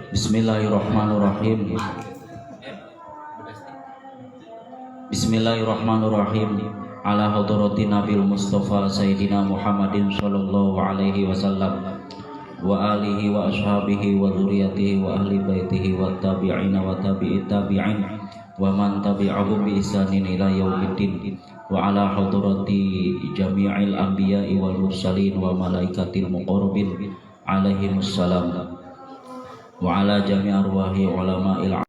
Bismillahirrahmanirrahim. Bismillahirrahmanirrahim. Ala hadratin Nabil Mustafa Sayyidina Muhammadin sallallahu alaihi wasallam wa alihi wa ashabihi wa dzurriyyatihi wa ahli baitihi wa tabi'ina wa tabi'it tabi'in wa man tabi'ahum bi ihsanin ila yaumiddin wa ala hadrati jami'il anbiya'i wal mursalin wa malaikatil muqarrabin alaihimus salam wa ala jami' arwahi ulama'il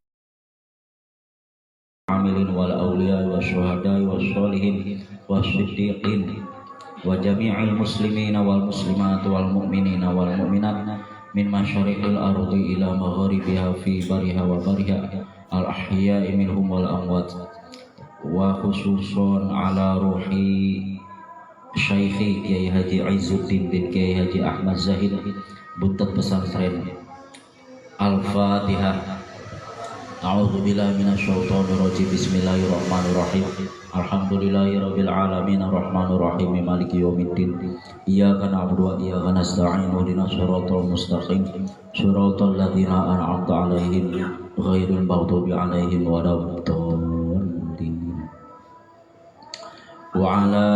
amilin wal awliya wa syuhada'i wa sholihin wa siddiqin wa jami'il muslimina wal muslimat wal mu'minina wal mu'minat min masyariqil ardi ila magharibiha fi bariha wa bariha al ahya'i minhum wal amwat wa khususun ala ruhi Syaikhi Kiai Haji Izzuddin bin Kiai Haji Ahmad Zahid Buntut Pesantren. Al-Fatihah. A'udzu billahi minasyaitonir rajim. Bismillahirrahmanirrahim. Alhamdulillahirabbil alamin arrahmanir rahim maliki yaumiddin. Iyyaka na'budu wa iyyaka nasta'in ihdinas siratal mustaqim siratal ladzina an'amta 'alaihim ghairil maghdubi 'alaihim waladdallin. Wa 'ala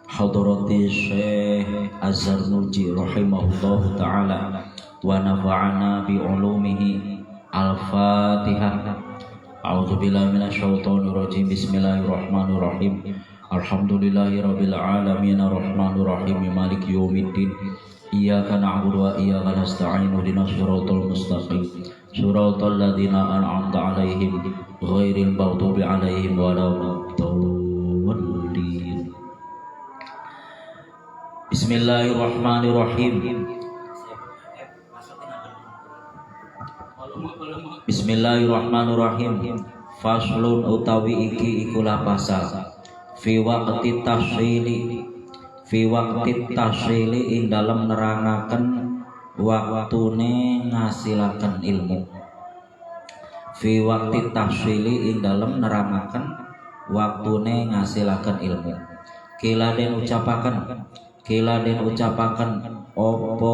hadrati Syekh Az-Zarnuji rahimahullahu ta'ala wa nafa'ana bi ulumihi. Al-Fatihah. A'udzu billahi minasyaitonir rajim. Bismillahirrahmanirrahim. Alhamdulillahirabbil alamin arrahmanir rahim maliki yaumiddin. Iyyaka na'budu wa iyyaka nasta'in ihdinas siratal mustaqim siratal ladzina an'amta 'alaihim ghairil maghdubi 'alaihim waladdallin. Bismillahirrahmanirrahim. Bismillahirrahmanirrahim. Faslun utawi iki ikulah pasal fi waqti tasrili ing dalam nerangaken waktune ngasilaken ilmu. Fi waqti tasrili ing dalam nerangaken waktune ngasilaken ilmu. Kila den ucapaken opo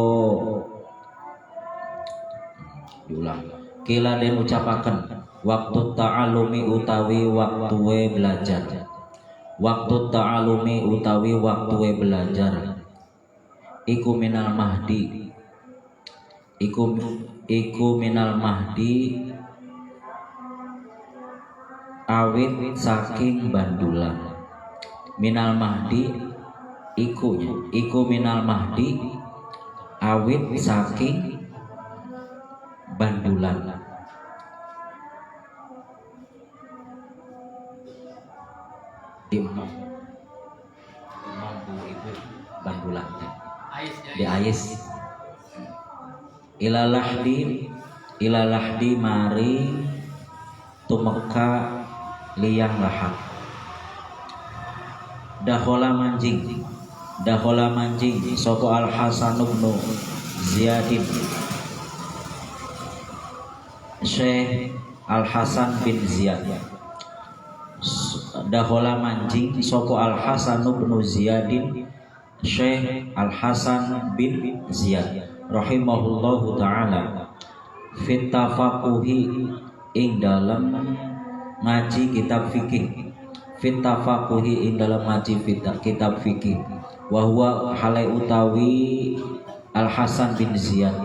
diulang. Kila den ucapaken waktu ta'alumi utawi waktuwe belajar. Waktu ta'alumi utawi waktuwe belajar. Iku minal mahdi. Iku minal mahdi awit saking bandulan. Minal mahdi iku minal mahdi awit saking bandulan. Imam bu ibu bandulan di ais ilalahdi mari tumeka liyang lahat. Dahola manjing soko Al Hasan bin Ziyadin Syekh Al Hasan bin Ziyad. Dahola manjing soko Al Hasan bin Ziyadin Syekh Al Hasan bin Ziyad rahimahullahu ta'ala fit tafaquhi ing dalam ngaji kitab fikih. Fit tafaquhi ing dalam ngaji kitab fikih. Wa huwa halai utawi Al Hasan bin Ziyad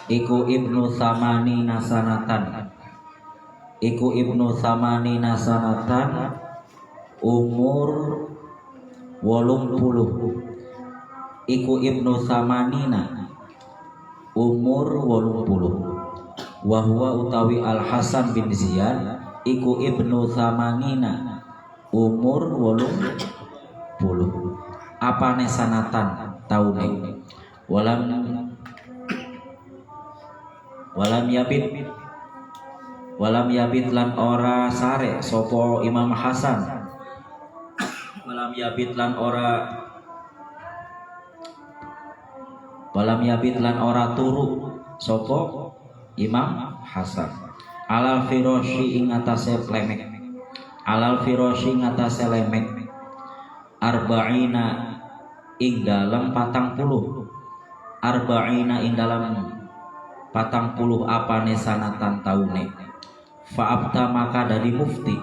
iku ibnu Thamani nasanatan. Iku ibnu Thamani nasanatan umur 80. Iku ibnu Thamanina umur 80. Wa huwa utawi Al Hasan bin Ziyad iku ibnu Thamanina umur 80. Apane sanatan taune. Walam yabit lan ora sare sopo Imam Hasan. Walam yabit lan ora turu sopo Imam Hasan. Alal firoshi ing atase plemek. alal firasyi ngatasé lemek arba'ina ing dalam 40 arba'ina ing dalam 40 apane sanatan taune fa'abta maka dari mufti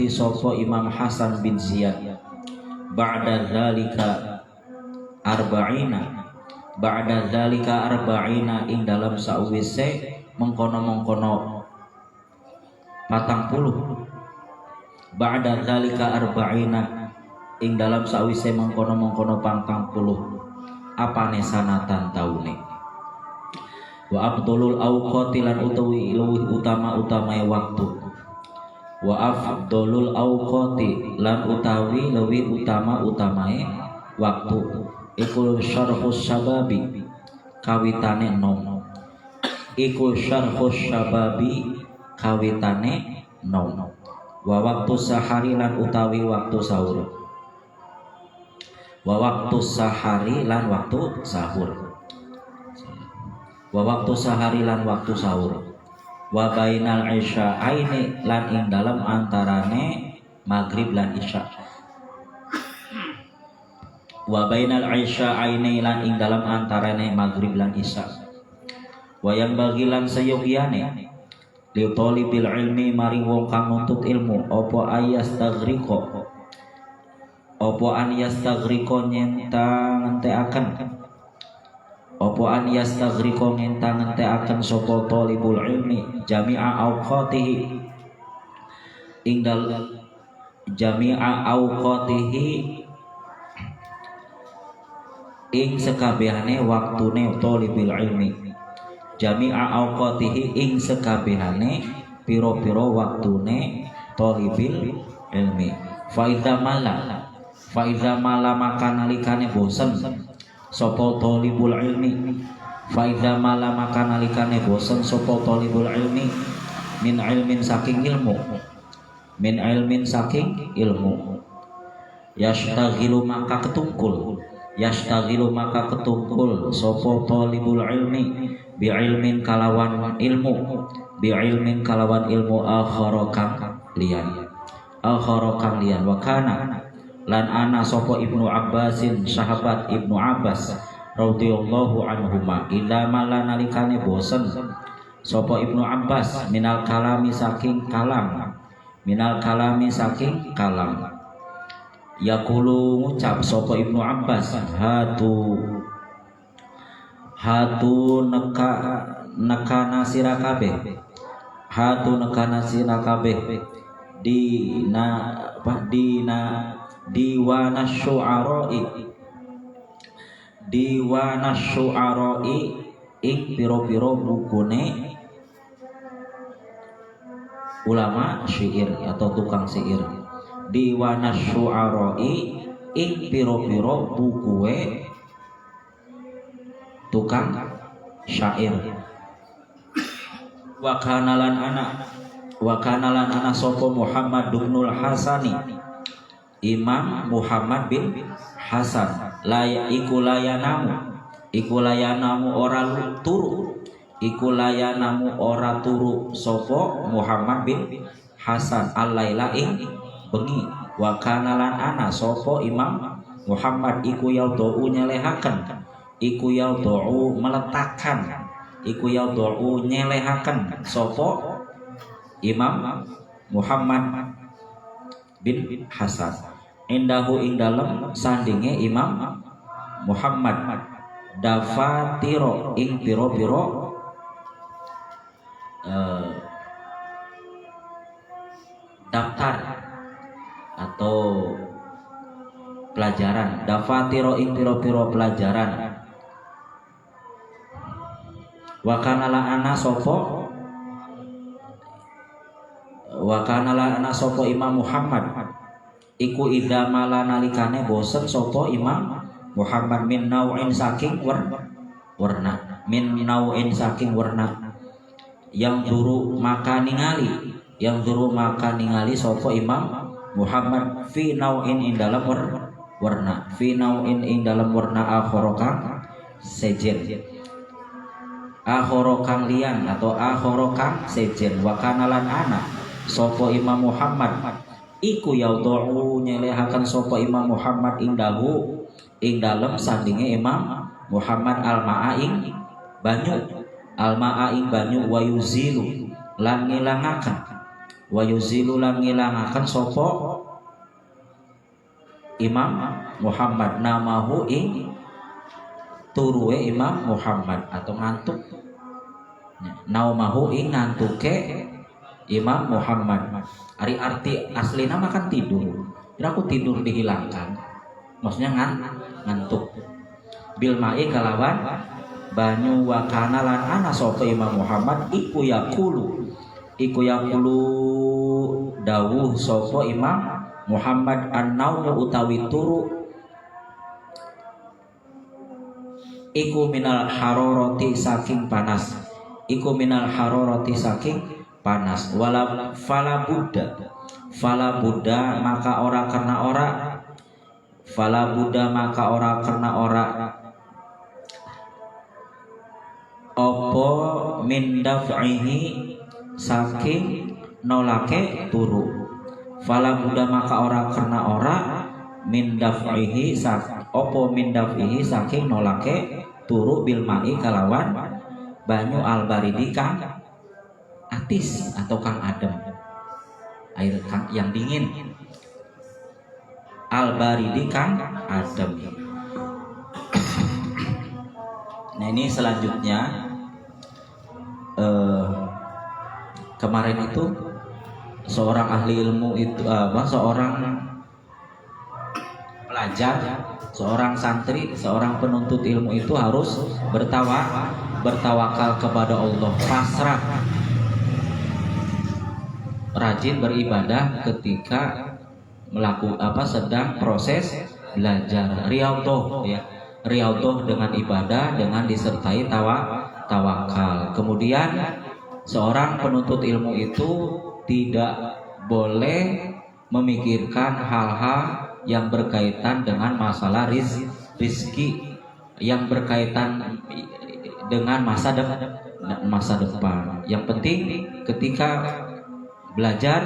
sapa Imam Hasan bin Ziyad ba'da dzalika arba'ina ing dalam sawise mengkono-mengkono 40 ba'da dzalika arba'ina ing dalam sawise mengkono-mengkono 40 apane sanatan taune wa afdalul awqati lan utawi luwih utama-utamae waktu wa afdalul awqati lan utawi luwih utama-utamae waktu iku syarhus syababi kawitane nom iku syarhus syababi kawitane nom wa waktu sahari lan utawi waktu sahur wa waktu sahari lan waktu sahur wa waktu sahari lan waktu sahur wa bainal isya'aini lan ing dalam antarane maghrib lan isya wa bainal isya'aini lan ing dalam antarane maghrib lan isya wa yang bagilan sayogyane li talibil ilmi mari wong kang nuntut ilmu apa an yastaghriqo ngenteaken sapa talibul ilmi jami'a awqatihi ing sekabehane waktune talibul ilmi jami'a awqatihi ing sekabehane pira-pira waktune talibil ilmi fa iza mala maka nalikane bosen sapa talibul ilmi fa iza mala maka nalikane bosen sapa talibul ilmi min ilmin saking ilmu yastaghilu maka ketungkul sapa talibul ilmi bi ilmin kalawan ilmu akharakan liyan wa kana lan ana sapa Ibnu Abbasin sahabat Ibnu Abbas radhiyallahu anhuma idza mala nalikane bosen sapa Ibnu Abbas minal kalami saking kalam yaqulu ngucap sapa Ibnu Abbas hatu nekana sira kabeh diwana syu'ara'i ing piro-piro bukune ulama syair atau tukang syair diwana syu'ara'i ing piro-piro bukuwe tukang syair wa kanalan ana sapa Muhammad ibnul Hasani Imam Muhammad bin Hasan iku layanamu ora turu sapa Muhammad bin Hasan al-laila ing bengi wa kana lan ana sapa Imam Muhammad iku yaudu nyelehaken sapa Imam Muhammad bin Hasan indahu ing dalem sandinge Imam Muhammad dafatiro ing piro-piro daftar atau pelajaran dafatiro ing piro-piro pelajaran wa kana la ana sapa Imam Muhammad iku idza mala nalikane bosen sapa Imam Muhammad min nau'in saking warna yang duru maka ningali sapa Imam Muhammad fi nau'in ing dalam warna akhorokang sejen akhorokang lian atau akhorokang sejen wa kana lan ana sapa Imam Muhammad iku yaudhu nyelehaken sapa Imam Muhammad indahu ing dalem sandinge Imam Muhammad al-ma'a ing banyu al-ma'a ing banyu wa yuzilu lan ngilangaken sapa Imam Muhammad namahu ing turuwe Imam Muhammad atau ngantuk naumahu ing ngantuke Imam Muhammad. Ari arti asli nama kan tidur. Aku tidur dihilangkan. Maksudnya ngantuk. Bil ma'i kalawan banyu wa kana lan ana sapa Imam Muhammad iku yaqulu dawuh sapa Imam Muhammad an-naumu utawi turu iku minal haroroti saking panas wala fala buddha maka ora karena ora opo min daf'ihi saking nolake turu fala buddha maka ora karena ora min daf'ihi saking nolake turu bil ma'i kalawan banyu al baridi kang atis atau kang adem, air yang dingin al baridi kang adem. Nah ini selanjutnya kemarin itu seorang ahli ilmu itu seorang pelajar, seorang santri, seorang penuntut ilmu itu harus bertawakal kepada Allah, pasrah, rajin beribadah ketika sedang proses belajar, riyadhah ya, riyadhah dengan ibadah dengan disertai tawakal. Kemudian seorang penuntut ilmu itu tidak boleh memikirkan hal-hal yang berkaitan dengan masalah rizki, yang berkaitan dengan masa depan. Yang penting ketika belajar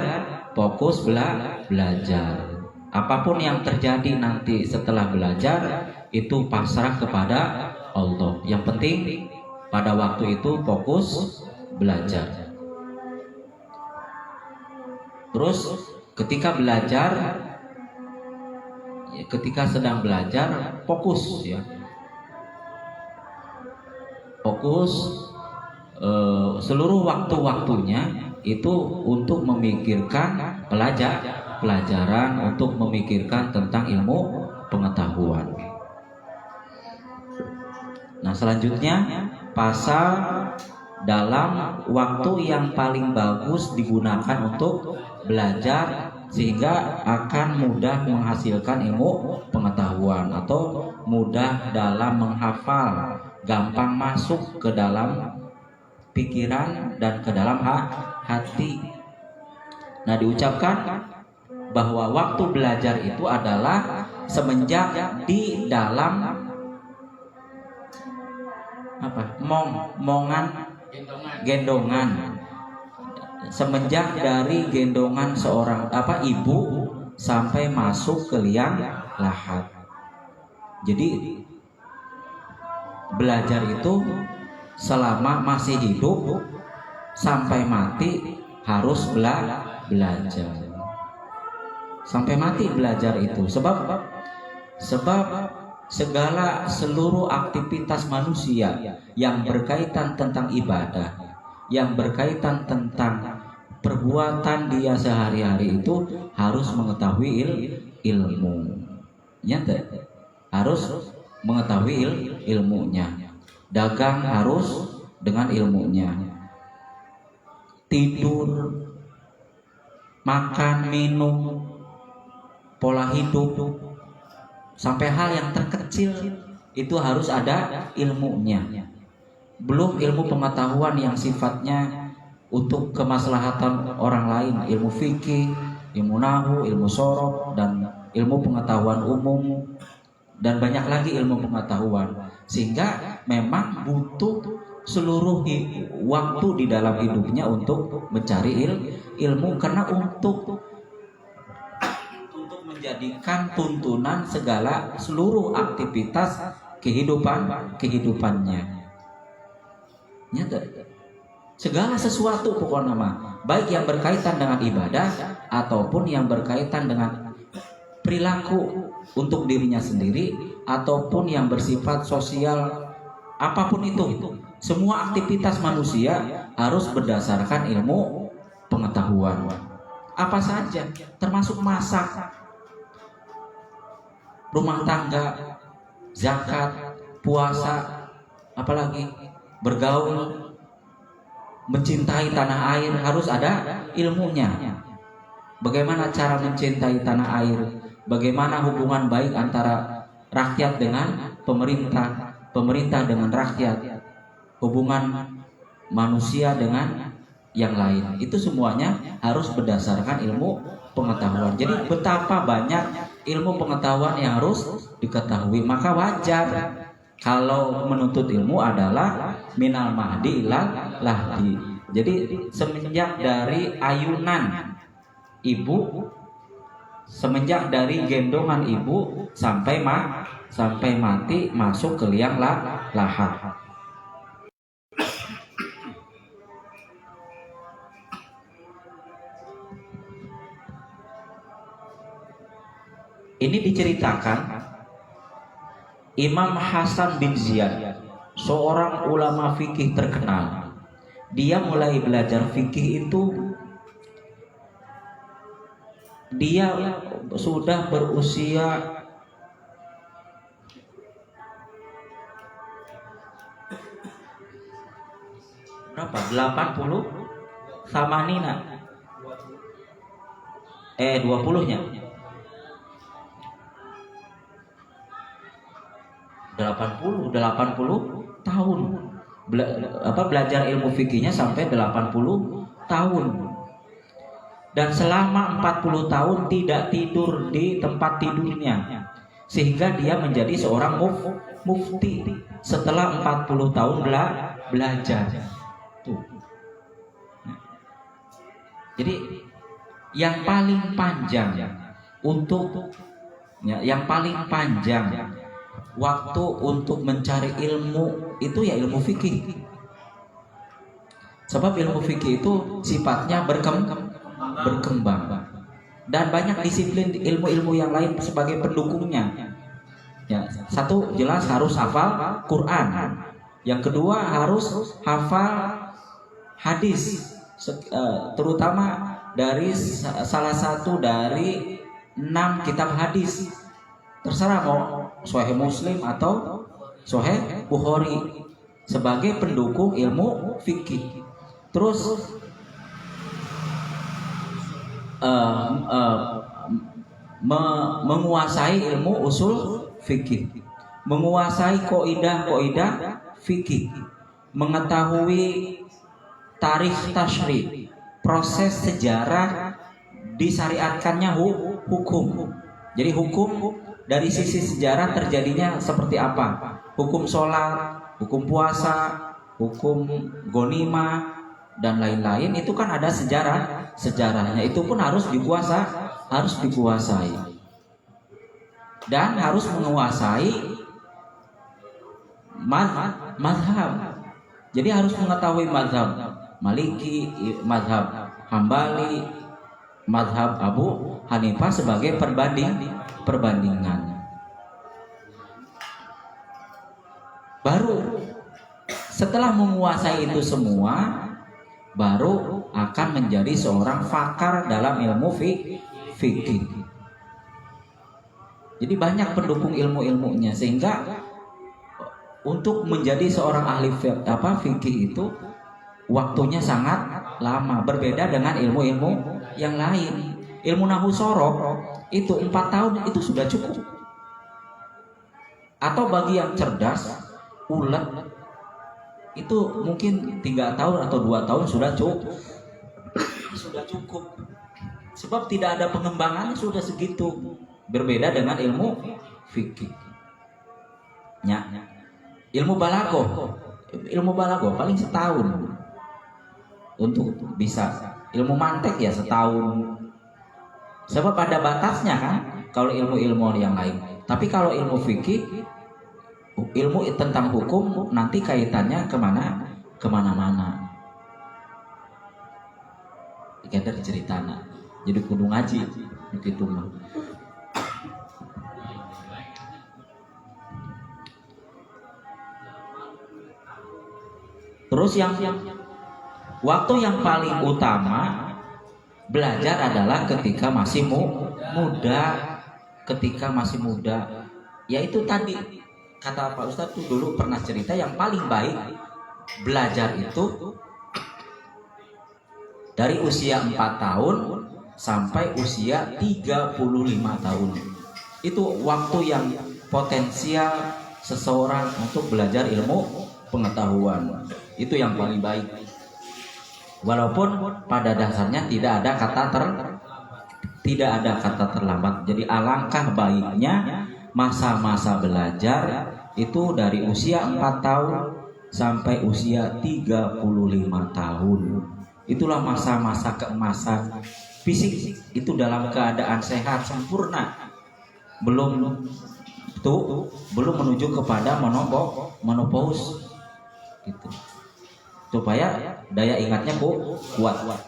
fokus belajar. Apapun yang terjadi nanti setelah belajar itu pasrah kepada Allah. Yang penting pada waktu itu fokus belajar. Terus ketika sedang belajar fokus ya. Seluruh waktu-waktunya itu untuk memikirkan pelajaran, untuk memikirkan tentang ilmu pengetahuan. Nah selanjutnya pasal dalam waktu yang paling bagus digunakan untuk belajar sehingga akan mudah menghasilkan ilmu pengetahuan atau mudah dalam menghafal, gampang masuk ke dalam pikiran dan ke dalam hati. Nah diucapkan bahwa waktu belajar itu adalah semenjak di dalam gendongan, semenjak dari gendongan seorang ibu sampai masuk ke liang lahat. Jadi belajar itu selama masih hidup sampai mati harus belajar. Sampai mati belajar itu sebab seluruh aktivitas manusia yang berkaitan tentang ibadah, yang berkaitan tentang perbuatan dia sehari-hari itu harus mengetahui ilmu. Harus mengetahui ilmunya. Dagang harus dengan ilmunya. Tidur, makan, minum, pola hidup, sampai hal yang terkecil itu harus ada ilmunya. Belum ilmu pengetahuan yang sifatnya untuk kemaslahatan orang lain, ilmu fikih, ilmu nahwu, ilmu sorof, dan ilmu pengetahuan umum, dan banyak lagi ilmu pengetahuan. Sehingga memang butuh seluruh waktu di dalam hidupnya untuk mencari ilmu, karena untuk menjadikan tuntunan segala seluruh aktivitas kehidupannya. Nyata. Segala sesuatu pokoknya mah, baik yang berkaitan dengan ibadah ataupun yang berkaitan dengan perilaku untuk dirinya sendiri ataupun yang bersifat sosial, apapun itu, semua aktivitas manusia harus berdasarkan ilmu pengetahuan. Apa saja, termasuk masak, rumah tangga, zakat, puasa, apalagi bergaul, mencintai tanah air, harus ada ilmunya. Bagaimana cara mencintai tanah air, bagaimana hubungan baik antara rakyat dengan pemerintah, pemerintah dengan rakyat, hubungan manusia dengan yang lain, itu semuanya harus berdasarkan ilmu pengetahuan. Jadi betapa banyak ilmu pengetahuan yang harus diketahui. Maka wajar kalau menuntut ilmu adalah minal mahdi ilal lahdi. Jadi semenjak dari ayunan ibu, semenjak dari gendongan ibu sampai mati masuk ke liang lahat. Ini diceritakan Imam Hasan bin Ziyad, seorang ulama fikih terkenal. Dia mulai belajar fikih itu dia sudah berusia berapa? 80 sama Nina 20-nya 80 tahun belajar ilmu fikihnya sampai 80 tahun, dan selama 40 tahun tidak tidur di tempat tidurnya, sehingga dia menjadi seorang mufti setelah 40 tahun belajar. Tuh. Jadi yang paling panjang waktu untuk mencari ilmu itu ya ilmu fikih. Sebab ilmu fikih itu sifatnya berkembang dan banyak disiplin ilmu-ilmu yang lain sebagai pendukungnya. Ya, satu jelas harus hafal Quran. Yang kedua harus hafal hadis, terutama dari salah satu dari 6 kitab hadis. Terserah mau Sahih Muslim atau Sahih Bukhari sebagai pendukung ilmu fikih. Terus menguasai ilmu usul fikih, menguasai kaidah-kaidah fikih, mengetahui tarikh tasyri', proses sejarah disyariatkannya hukum. Jadi hukum dari sisi sejarah terjadinya seperti apa? Hukum sholat, hukum puasa, hukum gonimah dan lain-lain itu kan ada sejarahnya. Itu pun harus dikuasai dan harus menguasai mazhab. Jadi harus mengetahui mazhab Maliki, mazhab Hambali, mazhab Abu Hanifah sebagai perbandingan. Baru setelah menguasai itu semua, baru akan menjadi seorang pakar dalam ilmu fikih. Jadi banyak pendukung ilmu-ilmunya, sehingga untuk menjadi seorang ahli fikih itu waktunya sangat lama, berbeda dengan ilmu-ilmu yang lain. Ilmu nahwu sorok itu 4 tahun itu sudah cukup. Atau bagi yang cerdas, ulet, itu mungkin 3 tahun atau 2 tahun sudah cukup. Sebab tidak ada pengembangan, sudah segitu. Berbeda dengan ilmu fikih. Ilmu balaghah, ilmu balaghah paling setahun untuk bisa. Ilmu mantek ya setahun. Sebab ada batasnya kan kalau ilmu-ilmu yang lain. Tapi kalau ilmu fikih, ilmu tentang hukum nanti kaitannya kemana-mana. Kita diceritana. Jadi kudu ngaji begitu mah. Terus yang waktu yang paling utama belajar adalah ketika masih muda. Ketika masih muda, yaitu tadi kata Pak Ustadz tuh dulu pernah cerita yang paling baik belajar itu dari usia 4 tahun sampai usia 35 tahun. Itu waktu yang potensial seseorang untuk belajar ilmu pengetahuan. Itu yang paling baik. Walaupun pada dasarnya tidak ada kata terlambat. Jadi alangkah baiknya masa-masa belajar itu dari usia 4 tahun sampai usia 35 tahun. Itulah masa-masa keemasan. Fisik itu dalam keadaan sehat sempurna. Belum menuju kepada menopause gitu. Supaya daya ingatnya kuat.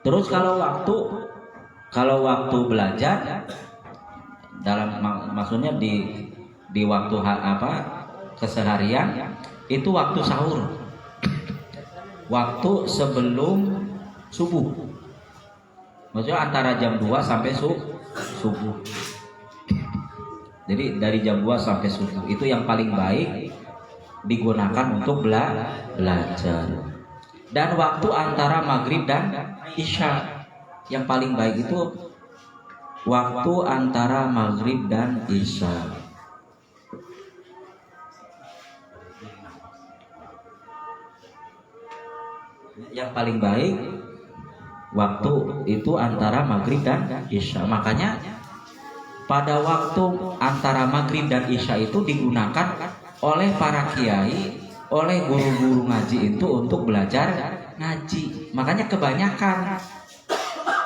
Terus kalau waktu belajar dalam maksudnya di waktu keseharian itu waktu sahur, waktu sebelum subuh, maksudnya antara jam 2 sampai subuh. Jadi dari jam 2 sampai subuh itu yang paling baik digunakan untuk belajar. Dan waktu antara maghrib dan isya yang paling baik itu waktu antara maghrib dan isya. Yang paling baik waktu itu antara maghrib dan isya. Makanya pada waktu antara maghrib dan isya itu digunakan oleh para kiai, oleh guru-guru ngaji itu untuk belajar ngaji. Makanya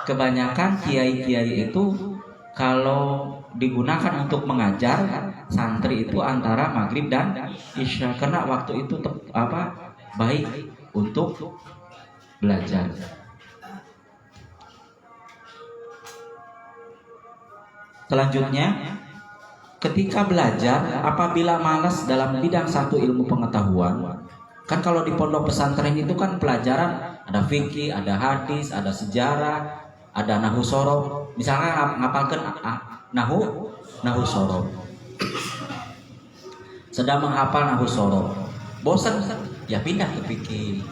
kebanyakan kiai-kiai itu kalau digunakan untuk mengajar santri itu antara maghrib dan isya, karena waktu itu baik untuk belajar. Selanjutnya, ketika belajar, apabila malas dalam bidang satu ilmu pengetahuan, kan kalau di pondok pesantren itu kan pelajaran ada fikih, ada hadis, ada sejarah, ada nahu sorof. Misalnya ngapalkan nahu sorof, sedang menghafal nahu sorof, bosan ya pindah ke fikih.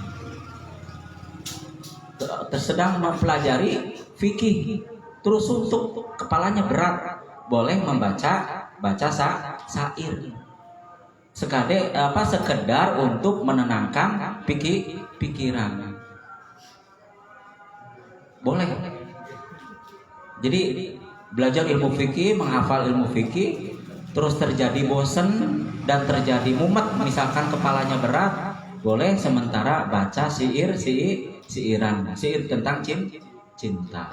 Sedang mempelajari fikih, terus untuk kepalanya berat, boleh membaca syair. Sekedar untuk menenangkan pikiran. Boleh. Jadi belajar ilmu fikih, menghafal ilmu fikih, terus terjadi bosan dan terjadi mumet, misalkan kepalanya berat, boleh sementara baca syair tentang cinta.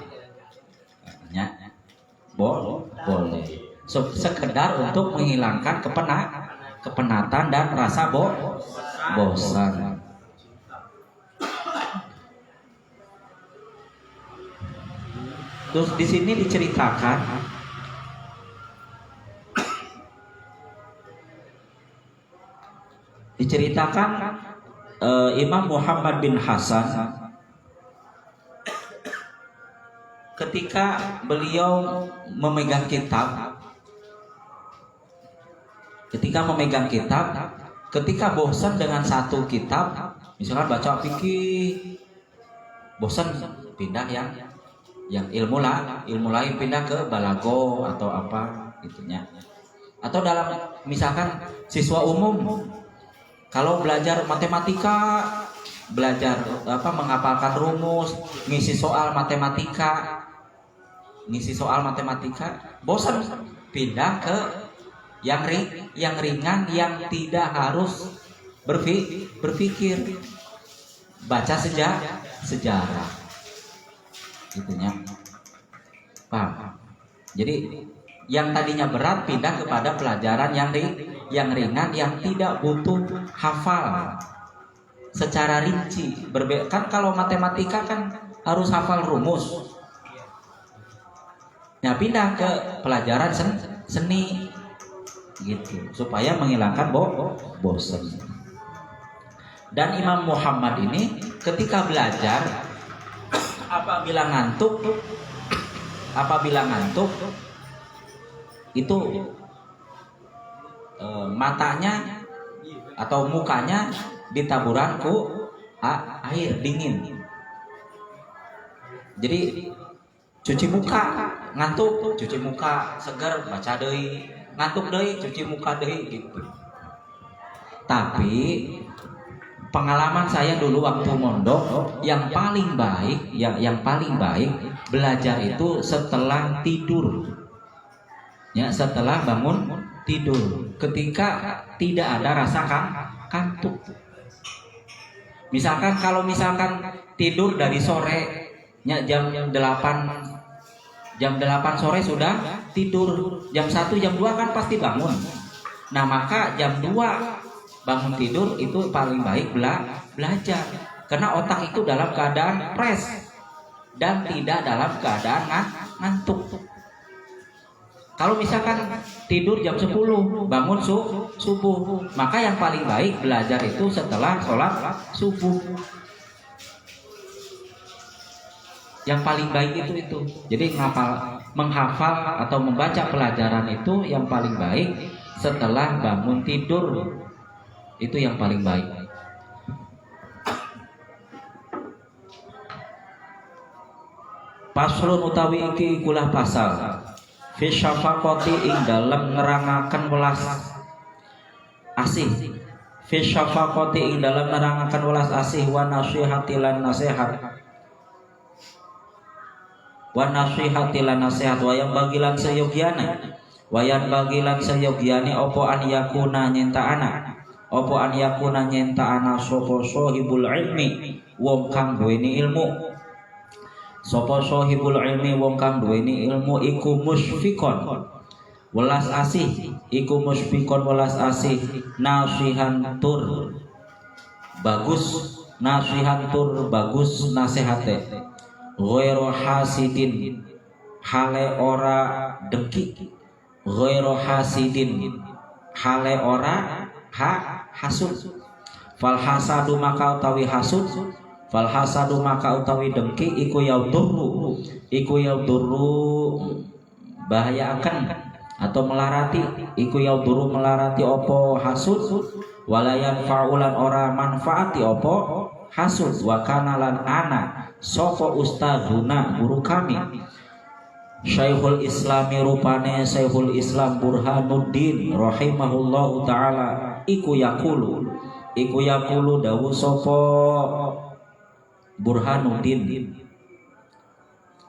Ya, boleh. Sekedar untuk menghilangkan kepenatan dan rasa bosan. Terus di sini diceritakan Imam Muhammad bin Hasan ketika beliau memegang kitab, ketika bosan dengan satu kitab, misalkan baca fikih, bosan pindah yang ilmu lain, pindah ke balaghah atau apa gitunya. Atau dalam misalkan siswa umum kalau belajar matematika, belajar menghafalkan rumus, ngisi soal matematika, bosan pindah ke yang ringan, yang tidak harus berpikir, baca sejarah gitunya, paham? Jadi yang tadinya berat pindah kepada pelajaran yang ringan, yang tidak butuh hafal secara rinci. Kan kalau matematika kan harus hafal rumus. Nah, pindah ke pelajaran seni gitu, supaya menghilangkan bosan. Dan Imam Muhammad ini ketika belajar, apabila ngantuk itu matanya atau mukanya ditaburan air dingin. Jadi cuci muka, ngantuk cuci muka, seger baca deui, ngantuk deui cuci muka deui gitu. Tapi pengalaman saya dulu waktu mondok, yang paling baik belajar itu setelah tidur. Ya, setelah bangun tidur, ketika tidak ada rasa kantuk. Misalkan kalau tidur dari sore, ya, jam 8 sore sudah tidur, jam 1 jam 2 kan pasti bangun. Nah, maka jam 2 bangun tidur itu paling baik belajar, karena otak itu dalam keadaan fresh dan tidak dalam keadaan ngantuk. Kalau misalkan tidur jam 10 bangun subuh, maka yang paling baik belajar itu setelah sholat subuh. Yang paling baik itu. Jadi menghafal atau membaca pelajaran itu yang paling baik setelah bangun tidur. Itu yang paling baik. Paslun utawi iki ikulah pasal fi syafaqati ing dalem nerangaken welas asih. Fi syafaqati ing dalem nerangaken welas asih wa nasihati lan nasihat. Wa nasihati lan nasihat wa yang bagilan sayogyana. Wayan bagilan sayogyane opo an yakuna nyenta anak. Opo an yakuna nyenta anak sapa sahibul ilmi wong kang duweni ilmu. Sapa sahibul ilmi wong kang duweni ilmu iku musfikon welas asih, iku musfikon welas asih, nasihan tur bagus, nasihan tur bagus nasihate, ghairu hasidin hale ora dengki, ghairu hasidin hale ora hasud, fal hasadu maka utawi hasud, fal hasadu maka utawi dengki iku yaudurru bahayakan atau melarati, iku yaudurru melarati opo hasud, walayan faulan ora manfaati opo hasud, wa kana lan ana sapa ustadzuna guru kami Syekhul Islami rupane Syekhul Islam Burhanuddin rahimahullahu taala iku yakulu dawu sapa Burhanuddin,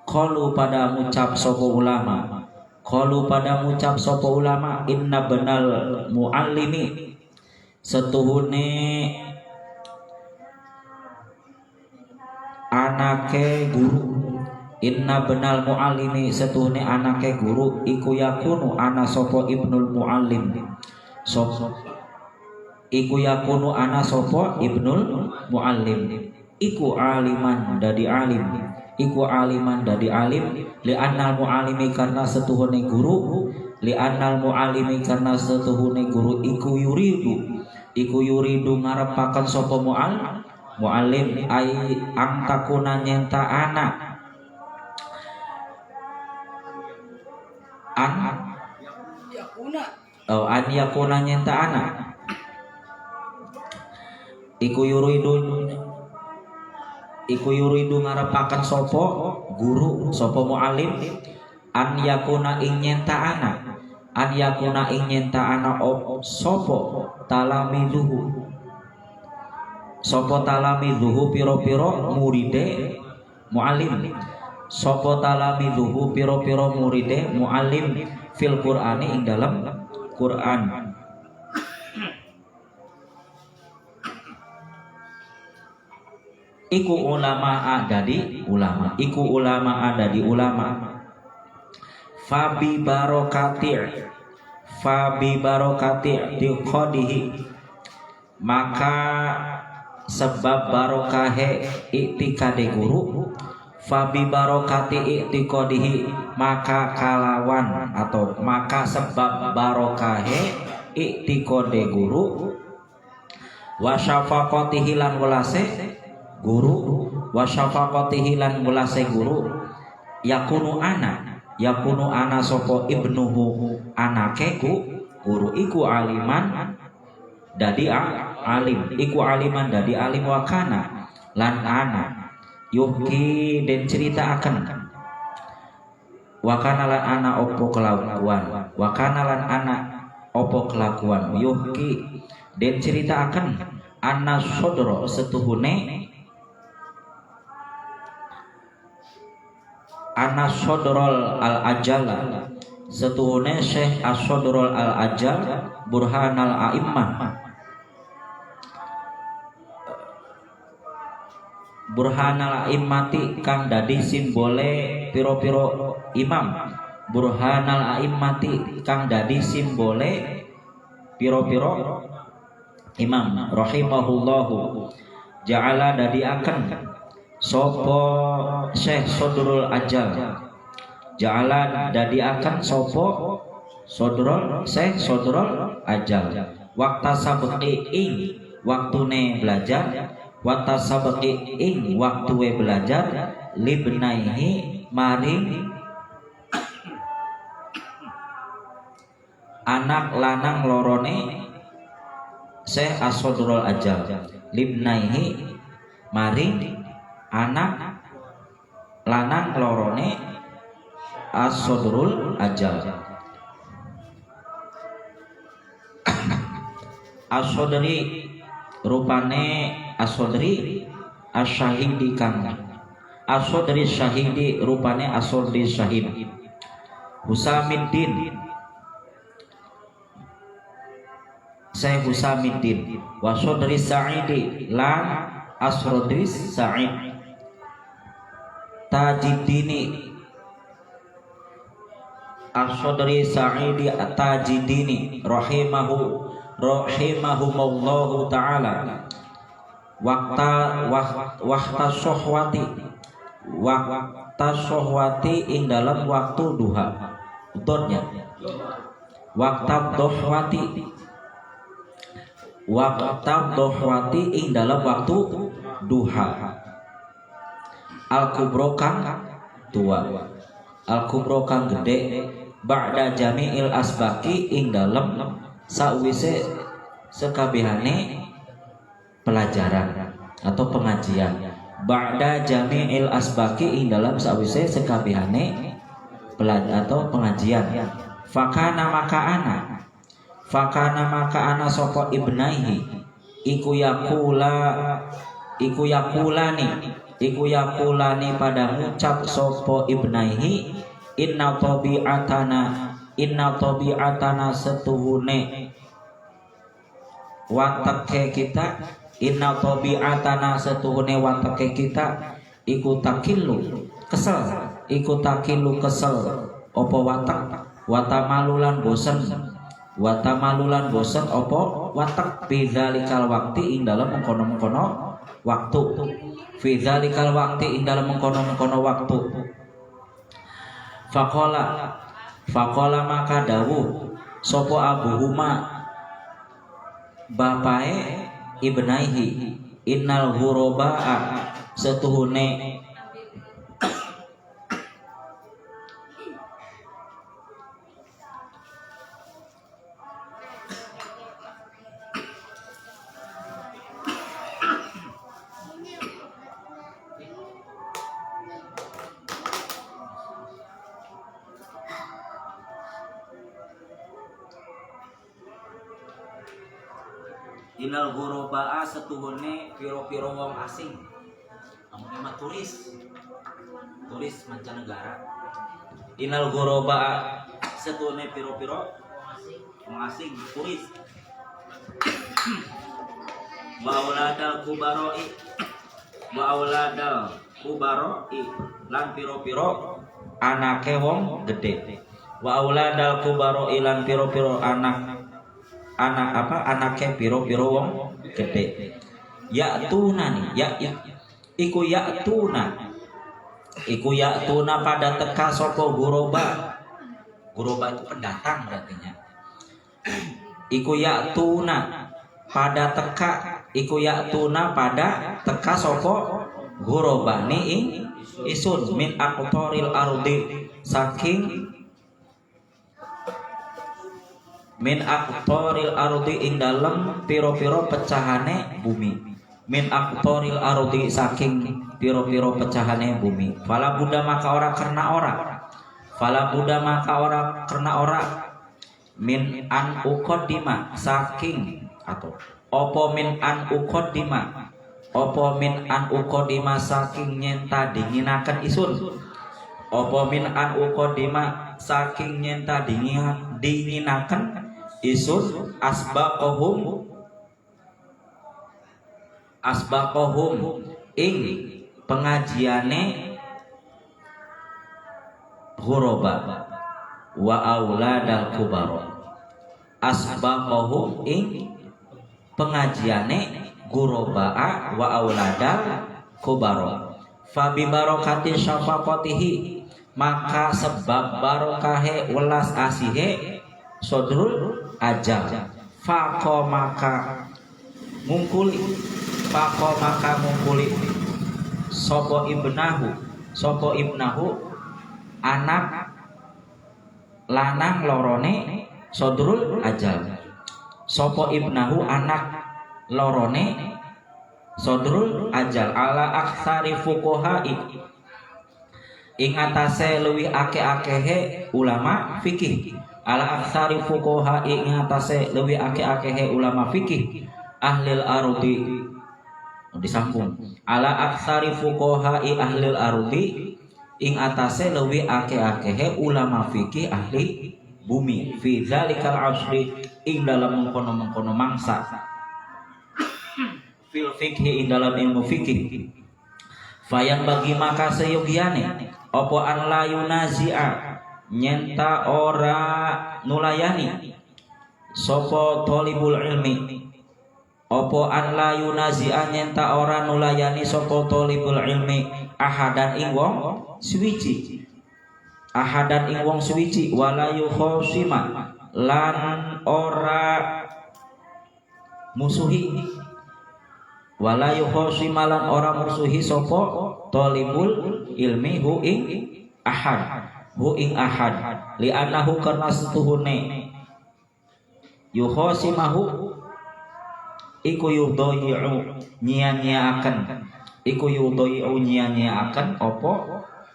qalu pada ngucap sapa ulama, inna benal muallimi setuhune anake guru, inna benal muallimi setuhune anake guru iku yakunu ana sapa ibnul muallim, iku yakunu ana sapa ibnul muallim, iku aliman dadi alim, iku aliman dadi alim, li annal muallimi karena setuhune guru, li annal muallimi karena setuhune guru iku yuridu ngarepaken sapa muallim ai angtakuna nyenta anak an yakuna nyenta anak iku yuridu ngarepaken sapa guru, sapa muallim an yakuna ing nyenta anak sapa talamizuhu piro-piro muride muallim, sapa talamizuhu piro-piro muride muallim fil Qur'ani ing dalam Quran. Iku ulama adadi ulama, iku ulama adadi ulama. Fabi barokati diqodihi, maka sebab barokahe iktikade guru. Fabi barokati iktikodihi, maka kalawan atau maka sebab barokahe iktikode guru. Wasyafaqatihi lan welase guru, wasyafaqatihi lan welase guru. Yakunu ana sapa ibnuhu anake guru iku aliman dadi alim, iku aliman dadi alim. Wakana lan ana yuhki den ceritaaken, wakana lan ana opo kelakuan, wakana lan ana opo kelakuan, yuhki den ceritaaken anna sodro setuhune Ana Sodrol al-Ajala setuhune Syekh As-Sodrol al-Ajal Burhanal A'immah, Burhanal A'immati kang dadi simbole piro-piro imam. Burhanal A'immati kang dadi simbole piro-piro imam. Rahimahullahu ja'ala dadi akan sopo Syekh Sodrul Ajal, ja'ala dadi akan sopo Sodrul Syekh Sodrul Ajal. Wakta sabqi ing waktune belajar, wakta sabqi ing waktue belajar, libnaihi maring anak lanang lorone Syekh As-Sodrul Ajal, libnaihi maring anak lanang lorone As-Sodrul Ajal. As-Sodri rupane As-Sodri As-Syahidi kang As-Sodri Syahidi rupane As-Sodri Syahid. Husamiddin Syekh Husamiddin wa Sodri Sa'idi lan As-Sodri Sa'id. Tajiddini As-Sodri Sa'idi Tajiddini rahimahumullahu ta'ala. Wakta sohwati ing dalam waktu duha ututnya. Wakta dohwati ing dalam waktu duha. Al-kubro kang tua, al-kubro kang gede. Ba'da jami'il asbaki ing dalam sawise sekabehane pelajaran atau pengajian. Ba'da jami'il asbaki ing dalam sawise sekabehane pelajaran atau pengajian. Fakana maka ana sapa ibnaihi iku yakulani pada ngucap sopo ibnaihi inna tabi'atana setuhune watake kita, inna tabi'atana setuhune watake kita iku takilu kesel opo watak watamalulan bosen opo watak bidzalikal wakti ing dalam mengkono-mengkono waktu. Fi dzalikal waqti ing dalem mengkono-mengkono waktu. Faqala maka dawuh sapa abuhuma bapae ibnaihi innal ghurabaa setuhune Inal ghurabaa setuhune piro-piro wong asing. Amun turis mancanegara. Inal ghurabaa Setune piro-piro mengasing kuris. Wa auladal kubaroi lan piro-piro anake wong gede. Wa auladal kubaroi lan piro-piro anake piro-piro wong gede. Ya'tuna nih iku ya'tuna pada teka sapa guroba itu pendatang berarti nya. Iku ya'tuna pada teka sapa guroba ni isun min aqtaril ardi saking ing dalem piro-piro pecahane bumi. Min aqtaril ardi saking piro-piro pecahane bumi. Fala buddha maka ora karena min an uqaddima saking atau opo min an uqaddima saking nyenta dinginaken isun. Opo min an uqaddima saking nyenta dinginaken isun asbaqahum ing pengajiane ghuraba wa auladal kubaro. Asbaqahum ing pengajiane ghuraba wa auladal kubaro. Fa bi barakati syafaqatihi maka sebab barokahe welas asihe sodrul ajal. Faqo maka ngungkuli sopo ibnahu anak lanang lorone sodrul ajal. Sopo ibnahu anak lorone sodrul ajal ala aktsari fuqaha'i ing atase luwih akeh-akehe ulama fikih. Ala aktsari fuqaha'i ing atase luwih akeh-akehe ulama fikih. Ahlil ardi disambung ala aktsari fuqaha'i ahlil ardi ing atase leuwih akeh-akehe ulama fikih ahli bumi fi zalikal asri ing dalam mengkono-mengkono mangsa fil fikhi ing dalam ilmu fikih. Fayan bagi maka seyogiane apa an la yunazi'a nyenta ora nulayani sapa talibul ilmi. Opo an la yunazi'a nyenta ora nulayani sapa talibul ilmi ahadan ing wong suwiji wala yukhosima lan ora musuhi sapa talibul ilmi hu ing ahad li annahu karna setuhune yukhosimahu iku yudhayi'u nyia-nyiaaken apa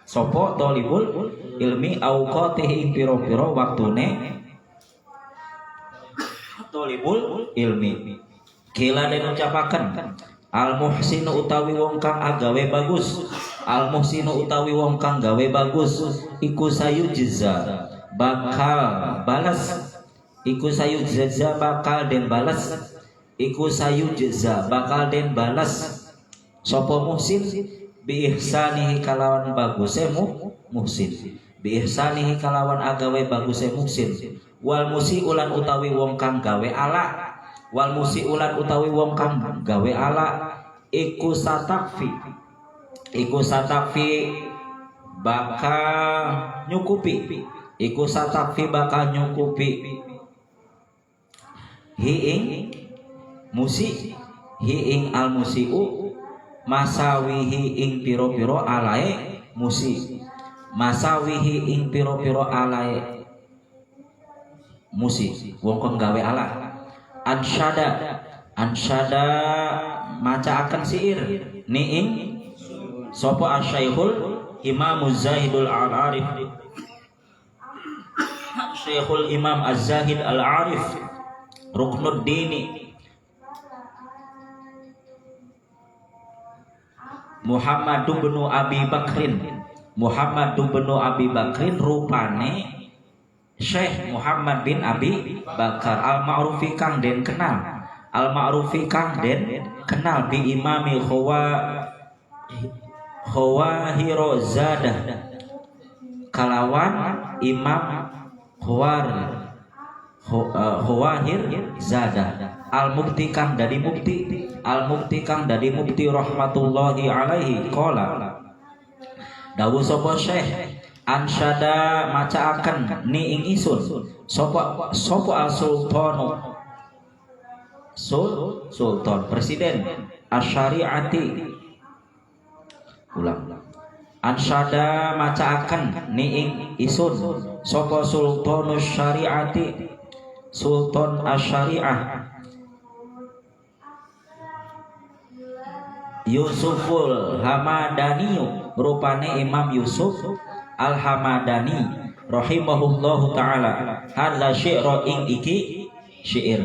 sapa talibul ilmi auqatihi pira-pira waktune talibul ilmi. Kila den ucapaken al muhsinu utawi wong kang agawe bagus, iku sayujza bakal balas sapa muhsin bi ihsanihi kalawan baguse muhsin bi ihsanihi kalawan agawe baguse muhsin wal musiulan utawi wong kang gawe ala iku satakfi bakal nyukupi hiing al musiu masawihi ing piro-piro alae musi wong kang gawe ala ansyada maca akan siir ni ing sapa asy-syaikhul imamuz zahidul al-arif Syekhul Imam Az-Zahid Al-Arif Ruknuddini Muhammad bin Abi Bakrin rupane Syekh Muhammad bin Abi Bakar al-ma'rufi kang den kenal, al-ma'rufi kang den kenal bi imami Khawahirozadah kalawan Imam Khawahir Zadah al-mukti kang dadi mukti rahmatullahi alaihi qala dawuh sapa Syekh ansyada macaaken ni ing isun sapa sultan presiden asyariati ulang ansyada macaaken ni ing isun sapa sultanus syariati sultan asyariah Yusuful Hamadani rupane Imam Yusuf Al-Hamadani rahimahullahu taala hadza syi'ra ing iki syair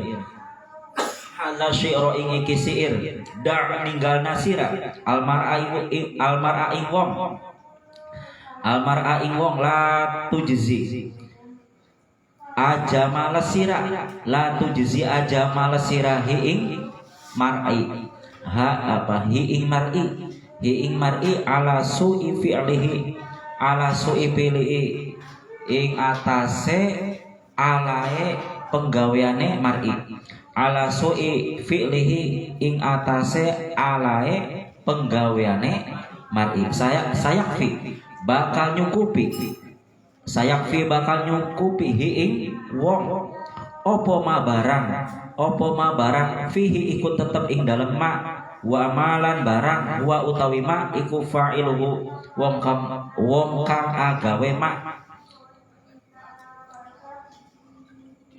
hadza syi'ra ing iki syair da' ninggal nasira almar'a ing wong la tujzi aja malesira la tujzi aja malesira ing mar'i hi ing mar'i ala su'i fi'lihi ala su'i fi'lihi ing atase alae penggaweane mar'i ala su'i fi'lihi ing atase alae penggaweane mar'i sayakfi bakal nyukupi hi ing wong opo ma barang fihi ikut tetep ing dalem ma wa malan barang wa utawi ma iku fa'iluhu wong kang agawe ma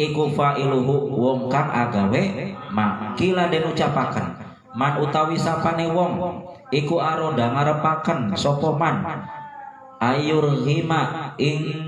iku fa'iluhu wong kang agawe ma kila den ucapaken man utawi sapane wong iku aronda ngarepaken sapa man ayur hima ing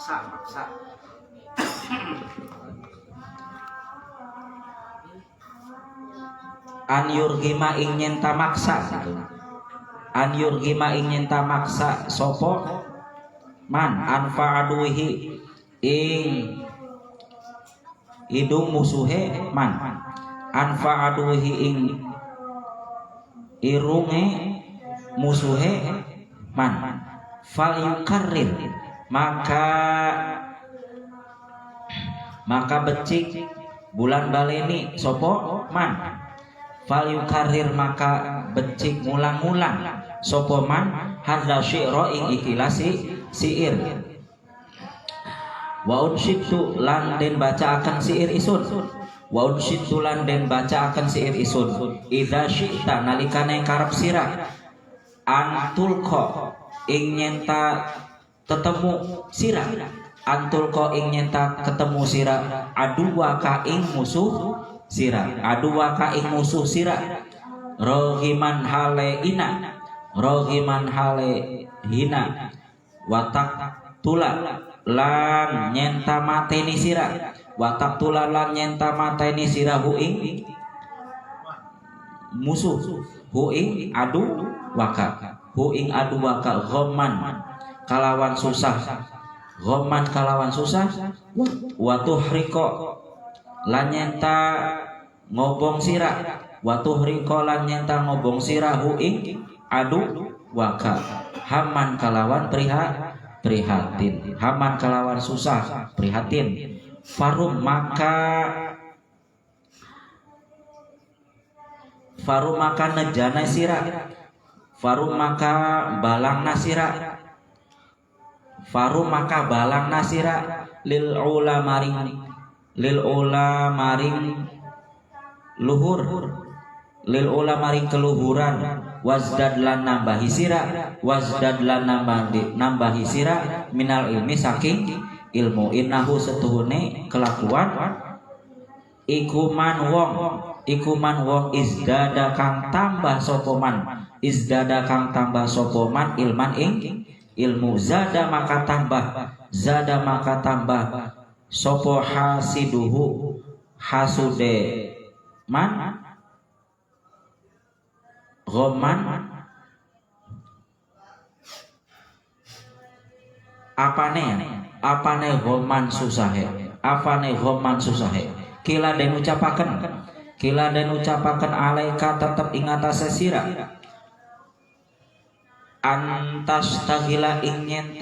maksa an yurgima ing nyenta maksa an yurgima ing nyenta maksa sopo man anfa'aduhi ing idung musuhe man anfa'aduhi ing irunge musuhe man fal yukarrir maka becik bulan baleni sopo man fal yukarrir maka becik ngulang-ngulang sopo man hadza syi'ra ing ikilasi siir wa unsyidtu lan den baca akan siir isun wa unsyidtu lan den baca akan siir isun idza syi'ta nalikane karep sira antulqa ing nyenta tetemu sira antulqa ing nyenta ketemu sira aduwa ka ing musuh sira aduwa ka ing musuh sira rohiman hale hina watak tula lan nyenta mateni sira watak tula lan nyenta mateni sira hu ing musuh hu ing adu waka ghamman kalawan susah watuh riko lan nyenta ngobong sira hu ing adu waka haman kalawan prihatin haman kalawan susah prihatin farum maka nejana sira farum maka balang nasira faru maka balang nasira lil ula maring luhur lil ula maring keluhuran wasdad lan nambahi sira minal ilmi saking ilmu innahu setuhune kelakuan iku man wong izdada kang tambah sopoman ilman ing ilmu zada maka tambah sopo hasiduhu hasude man goman apane goman susahe kila den ucapaken alaika tetep ingatase sira antas tagila ingin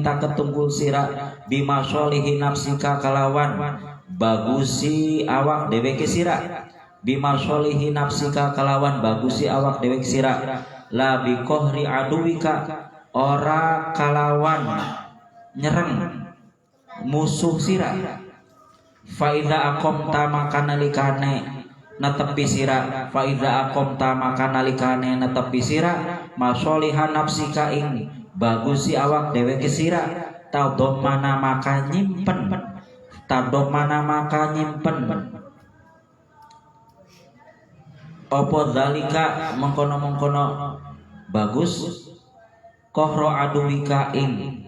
tak ketungkul sira bima solihi nafsika kalawan bagusi awak dheweke sira la bi kohri aduwika ora kalawan nyereng musuh sira fa iza aqamta maka nalikane netepi sira masolihan nafsika ing bagusi awak dheweke sira tadomana maka nyimpen opo zalika mengkono bagus kohro aduwika ing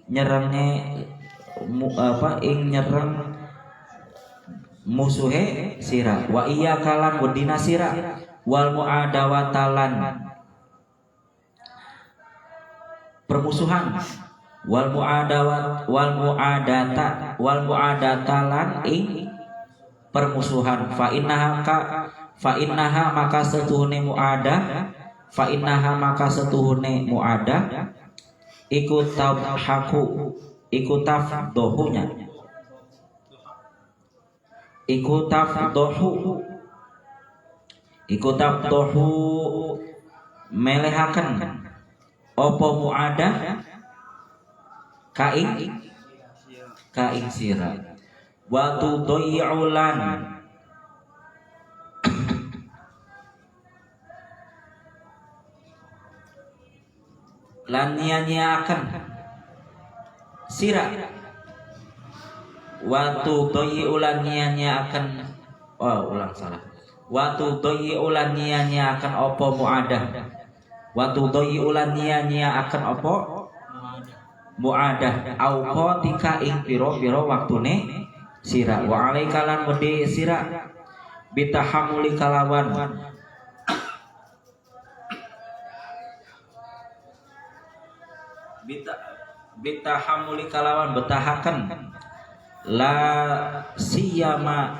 nyerenge nyereng musuhe sira wa iya kalan wedina sira wal muadawatalan permusuhan wal muadatalan ing permusuhan fa innaha maka setuhune muadah iku tafdohu melehaken opo muadah kaing sira wa tudayulan lan nyanyiaken sira wa tudayulan nyanyiaken wa tudayulan nyanyiaken opo muadah muadah auqatika ing pira-pira waktune sira wa alaika lan wedi sira bitahamuli kalawan betahaken la siyama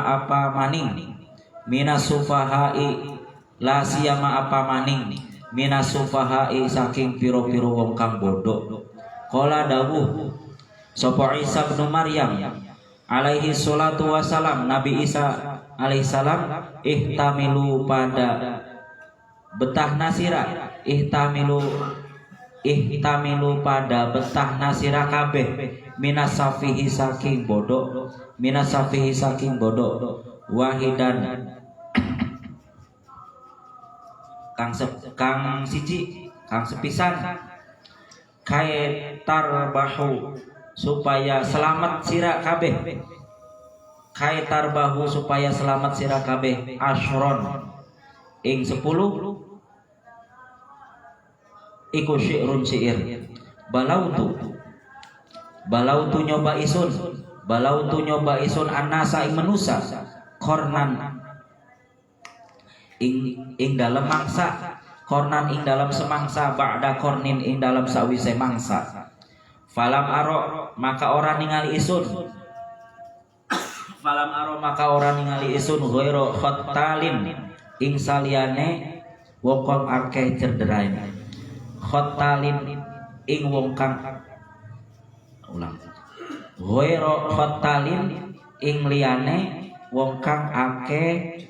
apa maning minas sufahai saking piro-piro wong kang bodoh. Qala dawuh sapa Isa bin Maryam alaihi salatu wasalam, Nabi Isa alaihi salam, ihtamilu pada betah nasira, ihtamilu pada betah nasira kabeh minas safihi saking bodoh wahidan kang siji kang sepisan kaitar bahu supaya selamat sira kabeh asyron ing 10 iku syi'run syair balautu nyoba isun annasa ing manusa kornan ing dalam mangsa kornan ing dalam semangsa ba'da kornin ing dalam sawise mangsa falam aro maka ora ningali isun ghaira khattalin ing saliyane wong kang akeh cerderain khattalin ing wong kang ghaira khattalin ing liyane wong kang akeh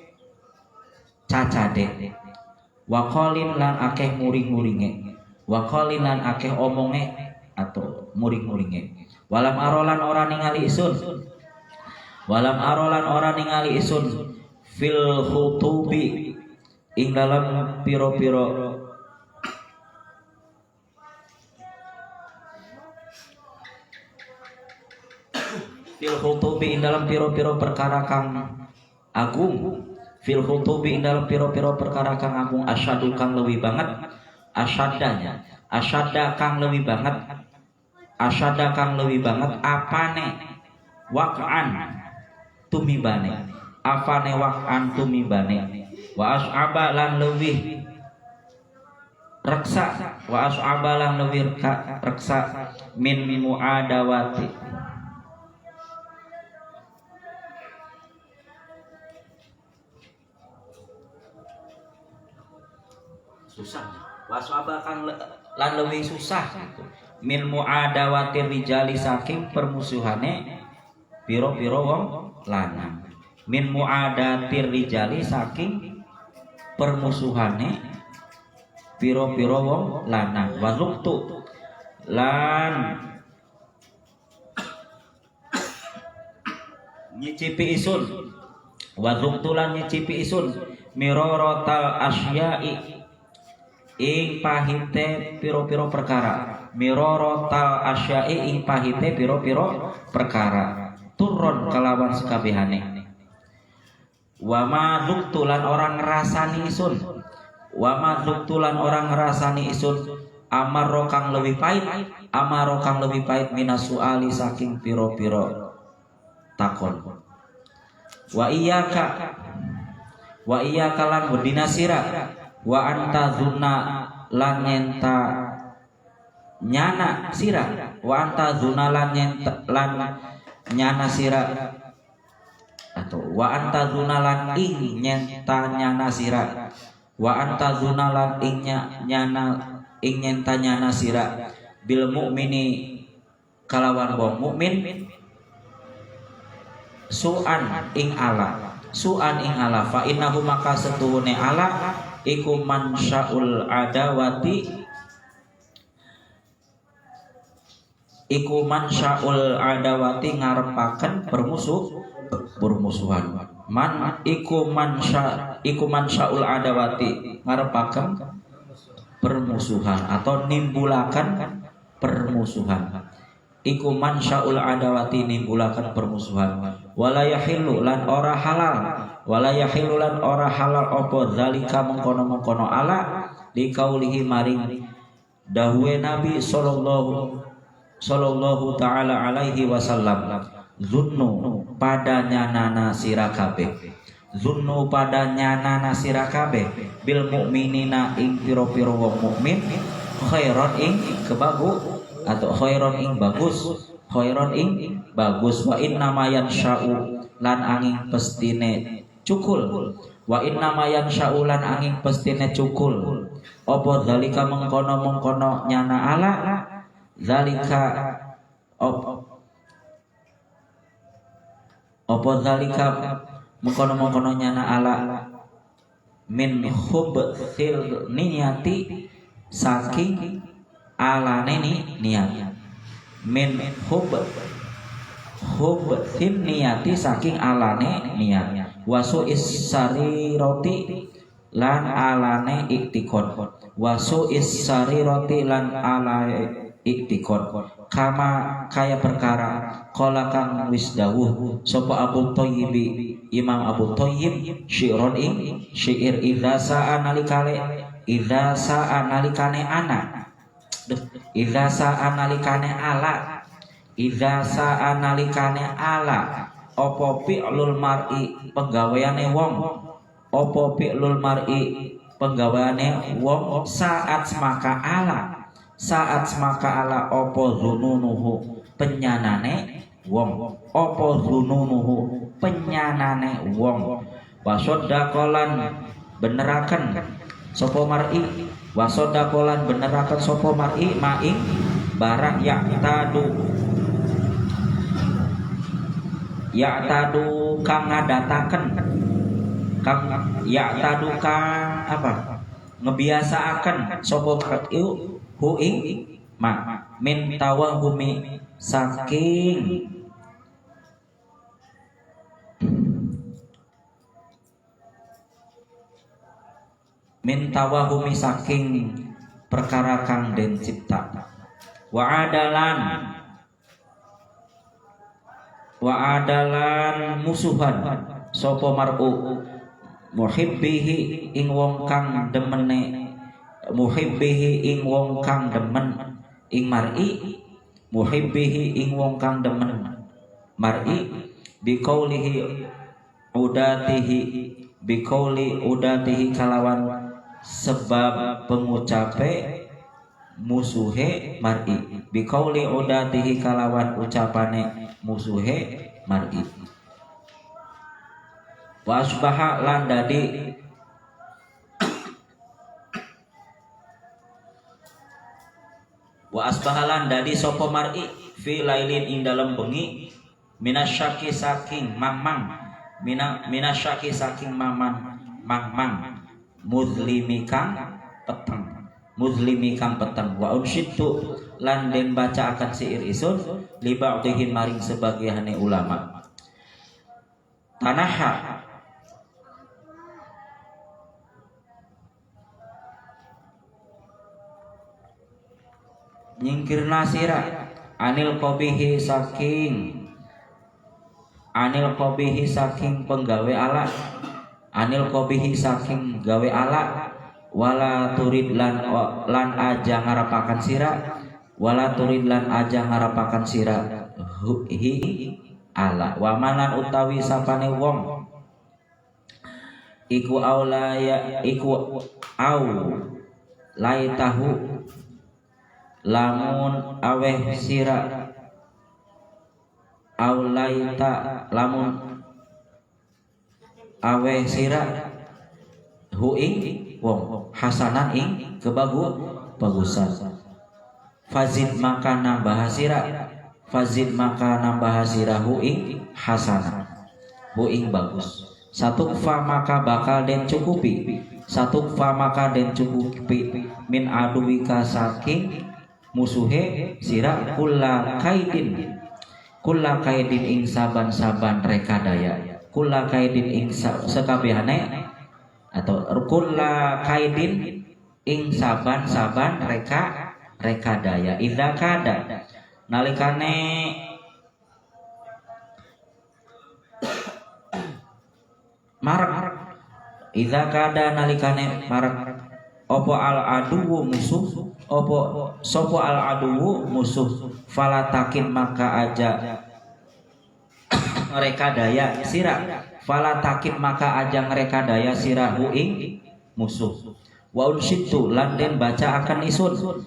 cacade, wa qalin lan akeh muring-muringe, wa qalin lan akeh omonge atau muring-muringe. Walam arolan ora ningali isun, walam arolan ora ningali isun fil khutubi ing dalam piro-piro fil khutubi ing dalam piro-piro perkara kang agung, fil khutubi ing dalam piro-piro perkara kang agung, asyadu kang lebih banget, asyadanya asyada kang lebih banget, asyada kang lebih banget apane waq'an tumibane, apane waq'an tumibane, wa as'aba lan lebih reksa, wa as'aba lan lebih reksa min muadawati susah, waswaba kan lan lebih susah gitu. Min muadawatir rijali saking permusuhane piro-piro wong lanang, min muadatir rijali saking permusuhane piro-piro wong lanang, wazuktu lan nyicipi isun, wazuktu lan nyicipi isun mirorotal asyai ing pahite piro-piro perkara, mirorotal asyai ing pahite piro-piro perkara, turun kelawan sekabehane. Wa ma dzuktulan orang ngrasani isun, wa ma dzuktulan orang ngrasani isun amaro kang lebih pahit, amaro kang lebih pahit minasuali saking piro-piro takon. Wa iyyaka lan wedina sira, wa anta zuna lan nyenta nyana sira, wa anta zuna lan nyana sira, atau wa anta zuna lan ing nyenta nyana sira, wa anta zuna lan ing nyenta nyana sira bil mukmini kalawan wong mukmin su'an ing ala, su'an ing ala, fa innahu maka setuhune ala iku mansyaul adawati, iku mansyaul adawati ngarepaken permusuhan. Man iku mansyaul adawati ngarepaken permusuhan atau nimbulakan permusuhan. Iku mansyaul adawati nimbulakan permusuhan. Wala yahillu lan ora halal, wala yahillu lan ora halal apa zalika mengkono-mengkono ala likaulihi maring dahwe Nabi sallallahu taala alaihi wasallam, zunnu padanya nana sirakabe, zunnu padanya nana sirakabe bil mukminina ing piro-piro wong mukmin khairon ing kebagu atau khairon ing bagus, khairon ing bagus, wa inna ma yansha'u lan angin pestine cukul, wa inna ma yansha'u lan angin pestine cukul apa zalika mengkono-mengkono nyana ala, zalika apa zalika mengkono-mengkono nyana ala min hubthil niyati saking alane niat, min hubthil niyati saking alane niat, wasu isari roti lan alane iktikon, wasu isari roti lan alane iktikon, kama kaya perkara qala kang wis dawuh sapa Abu Thayyib, Imam Abu Thayyib, syi'ron ing syair, idza sa'a nalikane anak, idza sa'a nalikane ala, idza sa'a nalikane ala apa fi'lul mar'i penggaweane wong, apa fi'lul mar'i penggaweane wong, saat semaka ala, saat semaka ala apa zununuhu penyanane wong, apa zununuhu penyanane wong, wasodakolan beneraken sapa mar'i, wasodakolan beneraken sapa mar'i maing barang ya'tadu kang ngadataken kang ya taduka apa ngebiasaaken sapa mar'i hu ing ma min tawahumi saking min tawahumi saking perkara kang den cipta wa adalan musuhan sapa mar'u muhibbihi ing wong kang demene muhibbihi ing wong kang demen ing mar'i muhibbihi ing wong kang demen mar'i biqaulihi udatihi kalawan sebab pengucape musuhe mar'i biqauli udatihi kalawan ucapane musuhe mar'i wa asbaha lan dadi sapa mar'i fi lailin ing dalem bengi minasyaki saking mamang muzlimi kang peteng wa unsyidtu lan den baca akan siir isun li ba'dihin maring sebagiane ulama tanaha nyingkirna sira anil qabihi saking penggawe ala anil qabihi saking gawe ala wala turid lan aja ngarapakan sira hi ala wamanan utawi sapane wong iku laitahu lamun aweh sira lamun aweh sira hu ing wong hasanan ing kebagusan fazid maka nambah sira hu ing hasanah hu ing bagus satu fa maka bakal den cukupi min aduwika saking musuhe sira kulla kaidin ing saban-saban rekadaya kulla kaidin ing sekabehane atau kulla kaidin ing saban-saban rekadaya idza kada nalikane marak idza kada nalikane marak opo al aduwu musuh opo sopo al aduwu musuh falatakin maka aja rekadaya sira falatakin maka aja rekadaya sira hu ing musuh wa unsyidtu lan den baca akan isun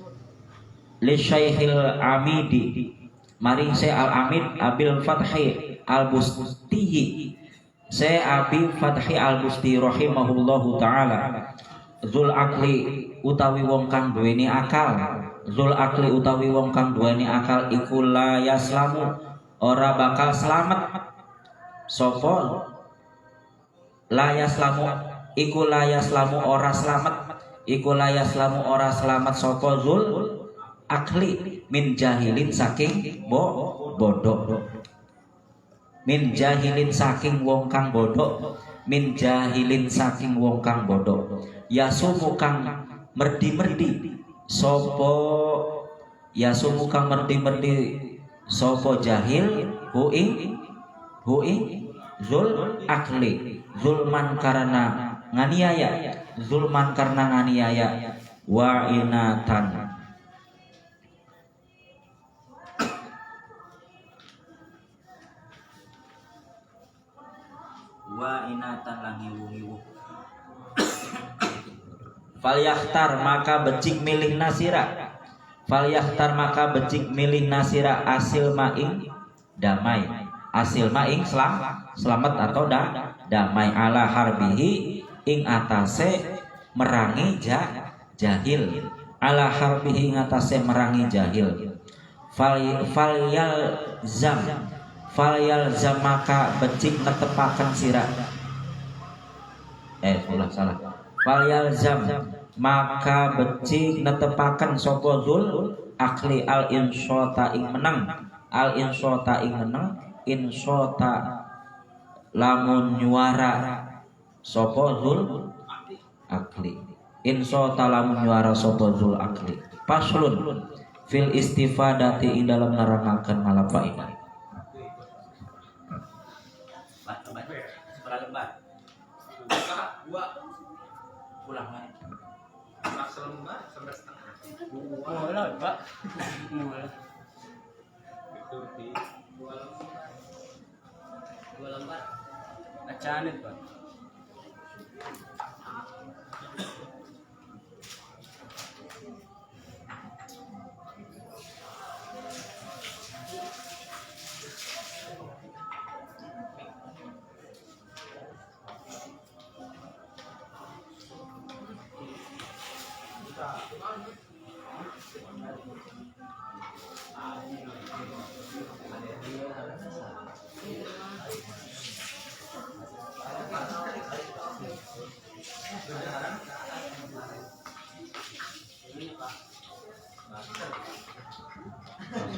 li syaikhil amidi maring se al amid abil fathi al bustihi se abi fathi al busti rahimahullahu taala zul akli utawi wong kang duweni akal iku la yaslamu ora bakal selamat sapa la yaslamu ora selamat sapa zul akli min jahilin saking bodoh min jahilin saking wong kang bodoh yasumu kang merdi-merdi sopo jahil hu ing zul akli zulman karena nganiaya wa inatan lang ngiwu-ngiwu Falyahtar maka becik milih nasira asil maing damai selamat atau damai ala harbihi ing atase merangi jahil ala harbihi ing atase merangi jahil falyalzam maka becik netepaken sira salah. Fal yalzam maka becik netepaken sapa zul akli al insyata ing meneng, al insyata ing meneng, insyata lamun nyuara sapa zul akli, insyata lamun nyuara sapa zul akli. Paslun fil istifadati ing dalam nerangaken malafaidah. Pulang lagi. Selembar sampai setengah. Mulai Pak. Mulai. Itu di dua lembar. Acanin Pak.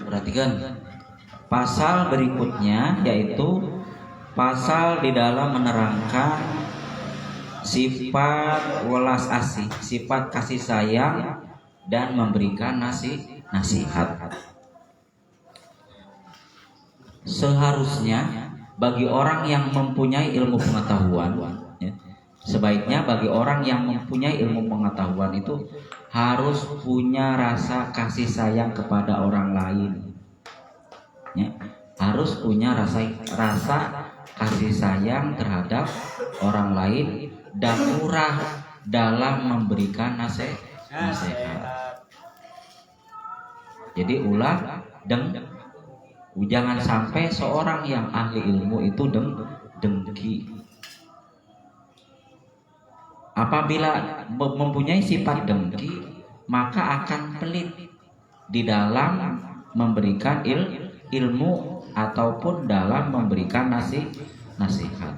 Perhatikan pasal berikutnya, yaitu pasal di dalam menerangkan sifat welas asih, sifat kasih sayang dan memberikan nasihat. Seharusnya bagi orang yang mempunyai ilmu pengetahuan, ya, sebaiknya bagi orang yang mempunyai ilmu pengetahuan itu harus punya rasa kasih sayang kepada orang lain, ya, harus punya rasa kasih sayang terhadap orang lain dan murah dalam memberikan nasihat. Jadi jangan sampai seorang yang ahli ilmu itu dengki. Apabila mempunyai sifat dengki, maka akan pelit di dalam memberikan ilmu ataupun dalam memberikan nasihat.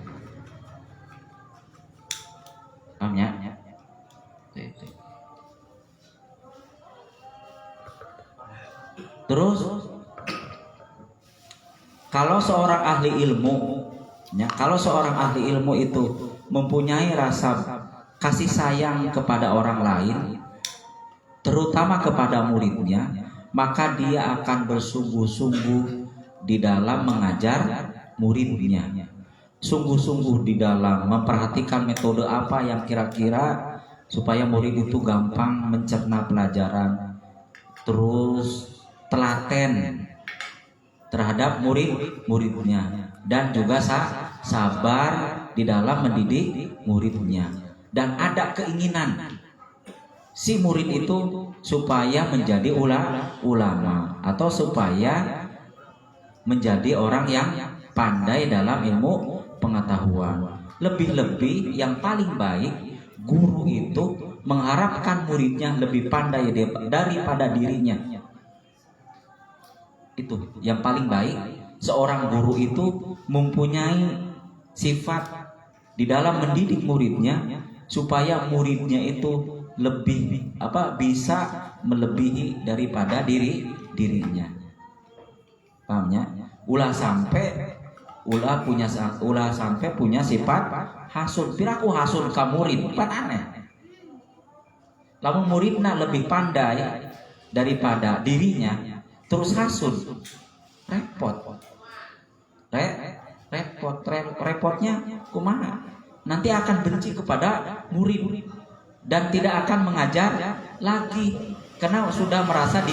Paham ya? Terus kalau seorang ahli ilmu, ya, kalau seorang ahli ilmu itu mempunyai rasa kasih sayang kepada orang lain, terutama kepada muridnya, maka dia akan bersungguh-sungguh di dalam mengajar muridnya, sungguh-sungguh di dalam memperhatikan metode apa yang kira-kira supaya murid itu gampang mencerna pelajaran, terus telaten terhadap muridnya, dan juga sabar di dalam mendidik muridnya, dan ada keinginan si murid itu supaya menjadi ulama atau supaya menjadi orang yang pandai dalam ilmu pengetahuan. Lebih-lebih yang paling baik, guru itu mengharapkan muridnya lebih pandai daripada dirinya. Itu yang paling baik. Seorang guru itu mempunyai sifat di dalam mendidik muridnya supaya muridnya itu lebih bisa melebihi daripada dirinya. Pahamnya? Ulah sampai punya sifat hasud. Piraku hasud ka murid, pan aneh. Lamun muridna lebih pandai daripada dirinya, terus hasud, repotnya kumaha? Nanti akan benci kepada murid dan tidak akan mengajar lagi karena sudah merasa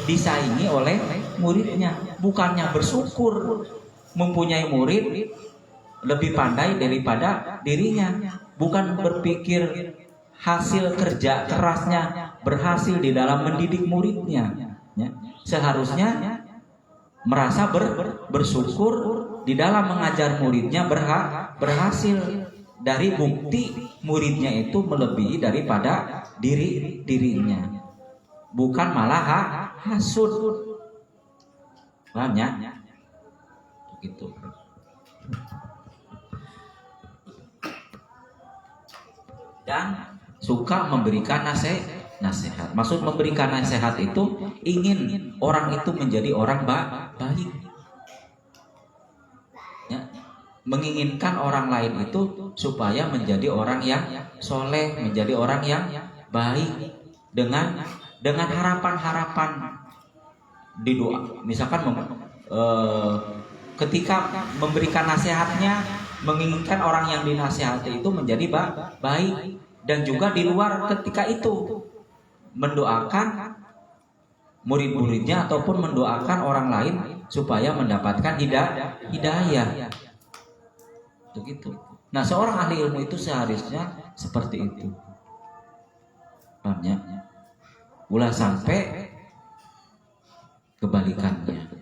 disaingi oleh muridnya. Bukannya bersyukur mempunyai murid lebih pandai daripada dirinya, bukan berpikir hasil kerja kerasnya berhasil di dalam mendidik muridnya, ya. Seharusnya merasa bersyukur di dalam mengajar muridnya berhasil dari bukti muridnya itu melebihi daripada dirinya, bukan malah hasud. Paham ya? Begitu. dan suka memberikan nasihat. Maksud memberikan nasihat itu ingin orang itu menjadi orang baik. Ya, menginginkan orang lain itu supaya menjadi orang yang soleh, menjadi orang yang baik dengan harapan-harapan di doa. Misalkan ketika memberikan nasihatnya menginginkan orang yang dinasihati itu menjadi baik, dan juga di luar ketika itu mendoakan murid-muridnya ataupun mendoakan orang lain supaya mendapatkan hidayah. Begitu. Nah, seorang ahli ilmu itu seharusnya seperti itu. Pahamnya? Ulah sampai kebalikannya.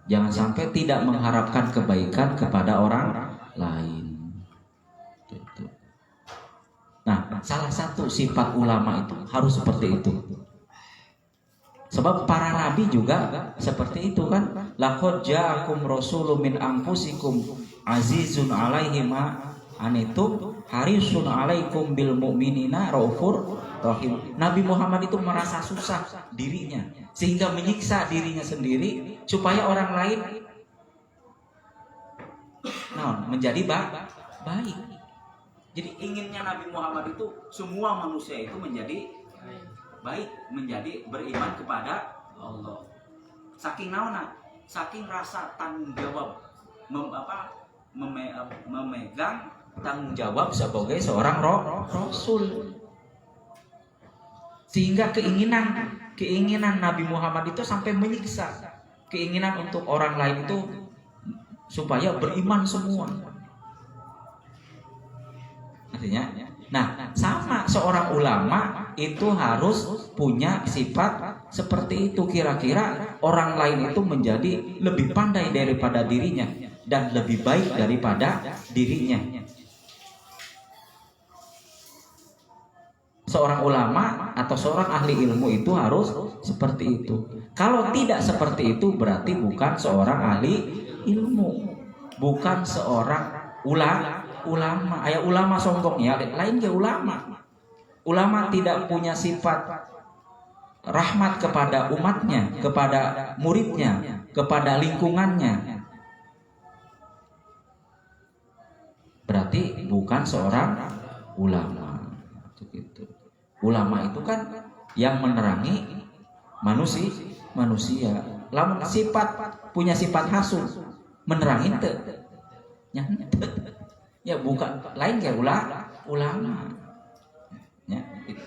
Jangan sampai tidak mengharapkan kebaikan kepada orang lain. Gitu. Nah, salah satu sifat ulama itu harus seperti itu. Sebab para nabi juga seperti itu kan. Laqad ja'akum rasulun min anfusikum azizun 'alaihi ma anitum harisun 'alaikum bil mu'minina raufur rahim. Nabi Muhammad itu merasa susah dirinya sehingga menyiksa dirinya sendiri supaya orang lain menjadi baik. Jadi inginnya Nabi Muhammad itu semua manusia itu menjadi baik, menjadi beriman kepada Allah. Saking naona, saking rasa tanggung jawab memegang tanggung jawab sebagai seorang rasul. Sehingga keinginan Nabi Muhammad itu sampai menyiksa. Keinginan untuk orang lain itu supaya beriman semua. Artinya, nah sama seorang ulama itu harus punya sifat seperti itu. Kira-kira orang lain itu menjadi lebih pandai daripada dirinya dan lebih baik daripada dirinya. Seorang ulama atau seorang ahli ilmu itu harus seperti itu. Kalau tidak seperti itu berarti bukan seorang ahli ilmu, bukan seorang ulama. Ayah ulama sombong ya, lain ke ulama. Ulama tidak punya sifat rahmat kepada umatnya, kepada muridnya, kepada lingkungannya. Berarti bukan seorang ulama. Gitu. Ulama itu kan yang menerangi manusia. Lamun punya sifat hasud, menerangi ente. Ya bukan lain kayak ulama. Ya, gitu.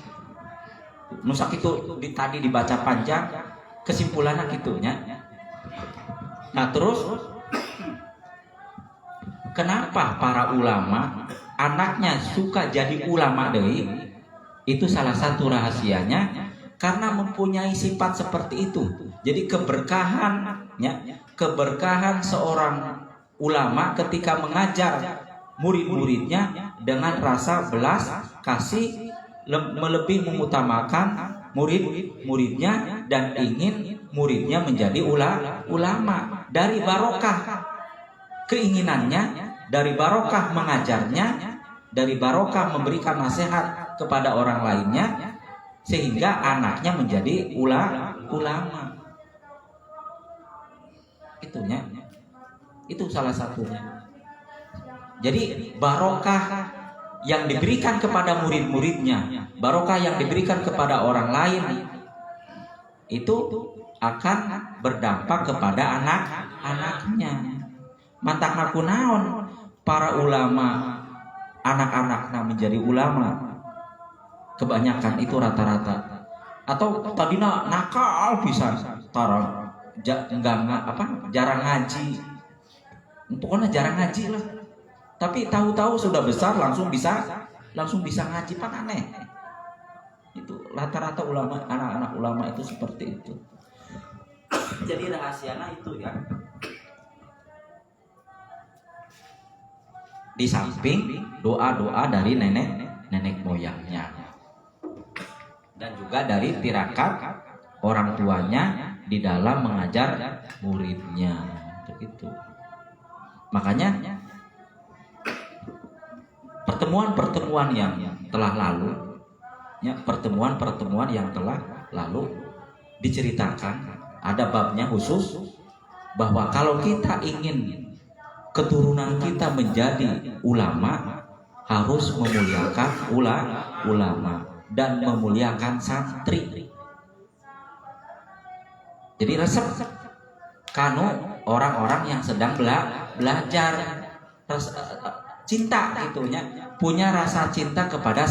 Nusak itu tadi dibaca panjang, kesimpulannya gitunya. Nah, terus kenapa para ulama anaknya suka jadi ulama deui? Itu salah satu rahasianya karena mempunyai sifat seperti itu. Jadi keberkahan seorang ulama ketika mengajar murid-muridnya dengan rasa belas kasih, lebih mengutamakan murid-muridnya dan ingin muridnya menjadi ulama. Dari barokah keinginannya, dari barokah mengajarnya, dari barokah memberikan nasihat kepada orang lainnya, sehingga anaknya menjadi ulama. Itu salah satunya. Jadi barokah yang diberikan kepada murid-muridnya, barokah yang diberikan kepada orang lain, itu akan berdampak kepada anak-anaknya. Mantakna kunaon para ulama anak-anaknya menjadi ulama. Kebanyakan itu rata-rata. Atau tadina nakal pisan, jarang ngaji. Pokoknya jarang ngaji lah. Tapi tahu-tahu sudah besar langsung bisa ngaji, kan aneh. Itu rata-rata ulama, anak-anak ulama itu seperti itu. Jadi rahasianya itu ya. Di samping doa-doa dari nenek moyangnya dan juga dari tirakat orang tuanya di dalam mengajar muridnya, begitu. Makanya pertemuan-pertemuan yang telah lalu, ya, pertemuan-pertemuan yang telah lalu diceritakan, ada babnya khusus bahwa kalau kita ingin keturunan kita menjadi ulama, harus memuliakan ulama dan memuliakan santri. Jadi resep kanu orang-orang yang sedang belajar cinta gitunya, punya rasa cinta kepada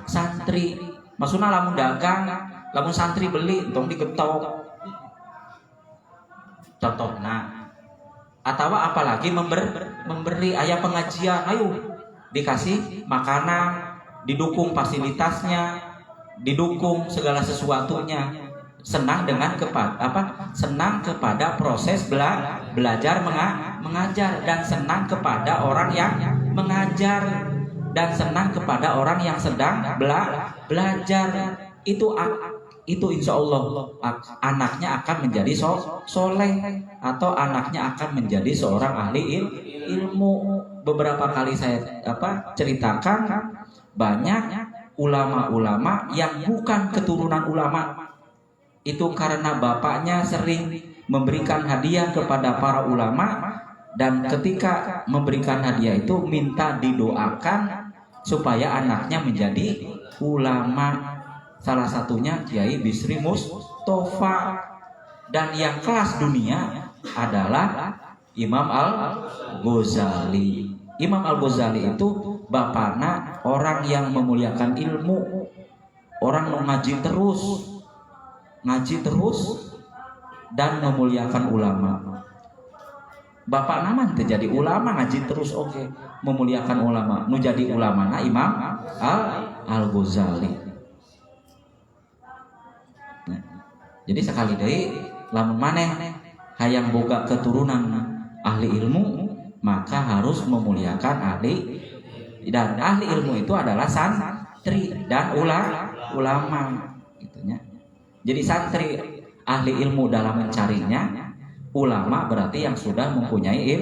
santri. Maksudnya lamun dagang, lamun santri beli tong digetok. Contohna, atau apalagi memberi ayah pengajian, ayo dikasih makanan, didukung fasilitasnya, didukung segala sesuatunya, senang dengan senang kepada proses belajar mengajar, dan senang kepada orang yang mengajar, dan senang kepada orang yang sedang belajar. Itu insya Allah anaknya akan menjadi soleh, atau anaknya akan menjadi seorang ahli ilmu. Beberapa kali saya ceritakan, banyak ulama-ulama yang bukan keturunan ulama, itu karena bapaknya sering memberikan hadiah kepada para ulama, dan ketika memberikan hadiah itu minta didoakan supaya anaknya menjadi ulama. Salah satunya Kiai Bisri Mustofa, dan yang kelas dunia adalah Imam Al-Ghazali. Imam Al-Ghazali itu bapakna orang yang memuliakan ilmu, orang yang ngaji terus dan memuliakan ulama. Bapak nama jadi ulama ngaji terus, oke, memuliakan ulama. Nu jadi ulama na Imam Al-Ghazali. Jadi sekali deui lamun maneh hayang boga keturunan ahli ilmu, maka harus memuliakan ahli, dan ahli ilmu itu adalah santri dan ulama gitunya. Jadi santri ahli ilmu dalam mencarinya, ulama berarti yang sudah mempunyai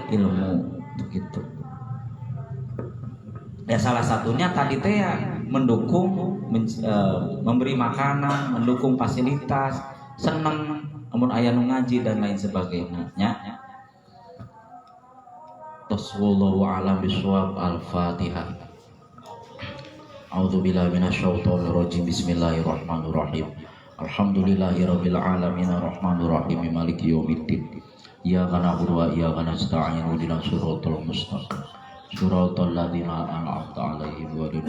ilmu begitu. Ya salah satunya tadi teh ya mendukung, memberi makanan, mendukung fasilitas, seneng amun aya nu ngaji dan lain sebagainya. Wallahu a'lam bishawab. Al-Fatihah. A'udzubillahi minasyaitonir rajim. Bismillahirrahmanirrahim. Alhamdulillahirabbil alamin arrahmanir rahim maliki yaumiddin. Iyyaka na'budu wa iyyaka nasta'in ihdinas siratal mustaqim. Suratul ladzina an'amta 'alaihim ghairil